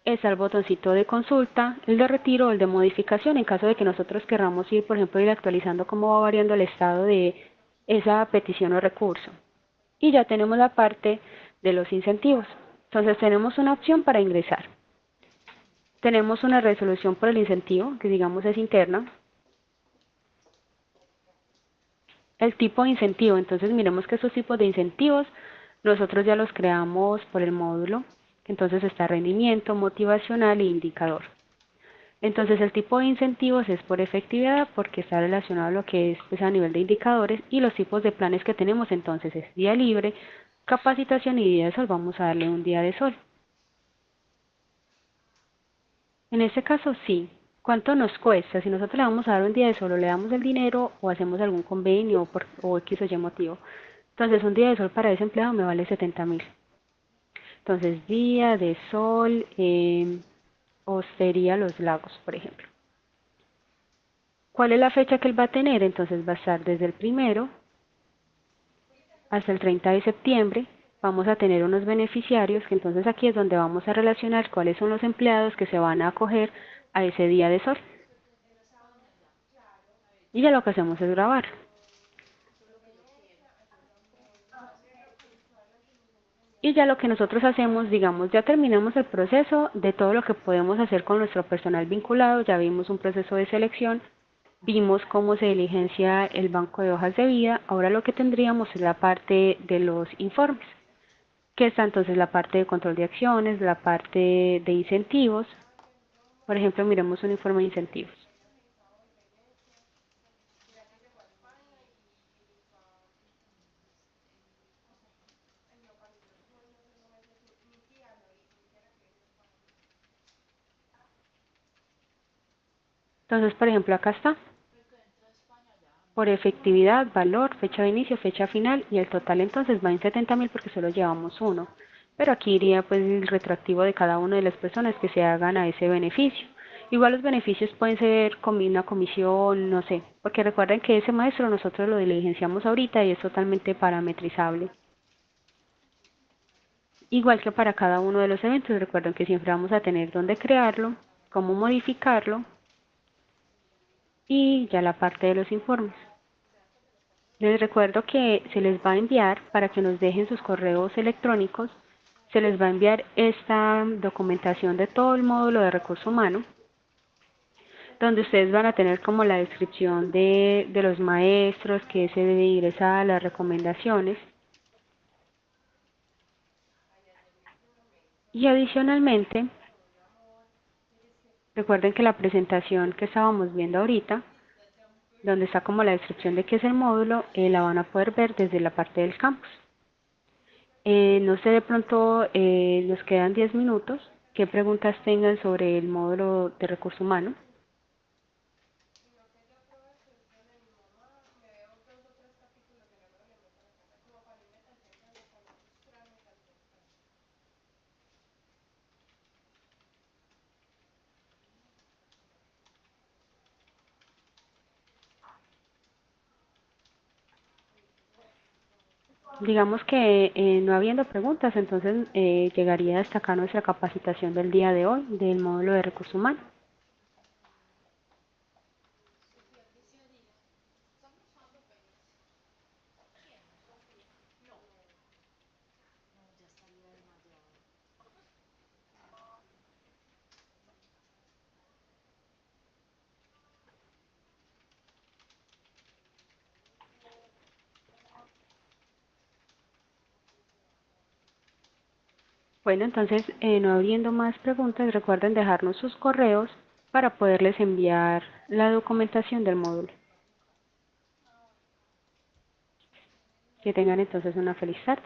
está el botoncito de consulta, el de retiro o el de modificación en caso de que nosotros querramos ir, por ejemplo, ir actualizando cómo va variando el estado de esa petición o recurso. Y ya tenemos la parte de los incentivos. Entonces tenemos una opción para ingresar. Tenemos una resolución por el incentivo, que digamos es interna. El tipo de incentivo, entonces miremos que esos tipos de incentivos nosotros ya los creamos por el módulo. Entonces está rendimiento, motivacional e indicador. Entonces el tipo de incentivos es por efectividad porque está relacionado a lo que es pues, a nivel de indicadores y los tipos de planes que tenemos entonces es día libre, capacitación y día de sol. Vamos a darle un día de sol. En este caso sí. ¿Cuánto nos cuesta? Si nosotros le vamos a dar un día de sol, o le damos el dinero o hacemos algún convenio o X o Y motivo. Entonces, un día de sol para ese empleado me vale 70.000. Entonces, día de sol, Hostería Los Lagos, por ejemplo. ¿Cuál es la fecha que él va a tener? Entonces va a estar desde el 1 hasta el 30 de septiembre. Vamos a tener unos beneficiarios, que entonces aquí es donde vamos a relacionar cuáles son los empleados que se van a acoger a ese día de sol. Y ya lo que hacemos es grabar. Y ya lo que nosotros hacemos, digamos, ya terminamos el proceso de todo lo que podemos hacer con nuestro personal vinculado, ya vimos un proceso de selección, vimos cómo se diligencia el banco de hojas de vida, ahora lo que tendríamos es la parte de los informes, que está entonces la parte de control de acciones, la parte de incentivos. Por ejemplo, miremos un informe de incentivos. Entonces, por ejemplo, acá está, por efectividad, valor, fecha de inicio, fecha final, y el total entonces va en 70.000 porque solo llevamos uno. Pero aquí iría pues el retroactivo de cada una de las personas que se hagan a ese beneficio. Igual los beneficios pueden ser una comisión, no sé, porque recuerden que ese maestro nosotros lo diligenciamos ahorita y es totalmente parametrizable. Igual que para cada uno de los eventos, recuerden que siempre vamos a tener dónde crearlo, cómo modificarlo y ya la parte de los informes. Les recuerdo que se les va a enviar, para que nos dejen sus correos electrónicos, se les va a enviar esta documentación de todo el módulo de recurso humano, donde ustedes van a tener como la descripción de los maestros, que se debe ingresar, las recomendaciones. Y adicionalmente, recuerden que la presentación que estábamos viendo ahorita, donde está como la descripción de qué es el módulo, la van a poder ver desde la parte del campus. No sé, de pronto nos quedan 10 minutos. ¿Qué preguntas tengan sobre el módulo de recurso humano? Digamos que no habiendo preguntas, entonces llegaría hasta acá nuestra capacitación del día de hoy del módulo de recurso humano. Bueno, entonces no habiendo más preguntas, recuerden dejarnos sus correos para poderles enviar la documentación del módulo. Que tengan entonces una feliz tarde.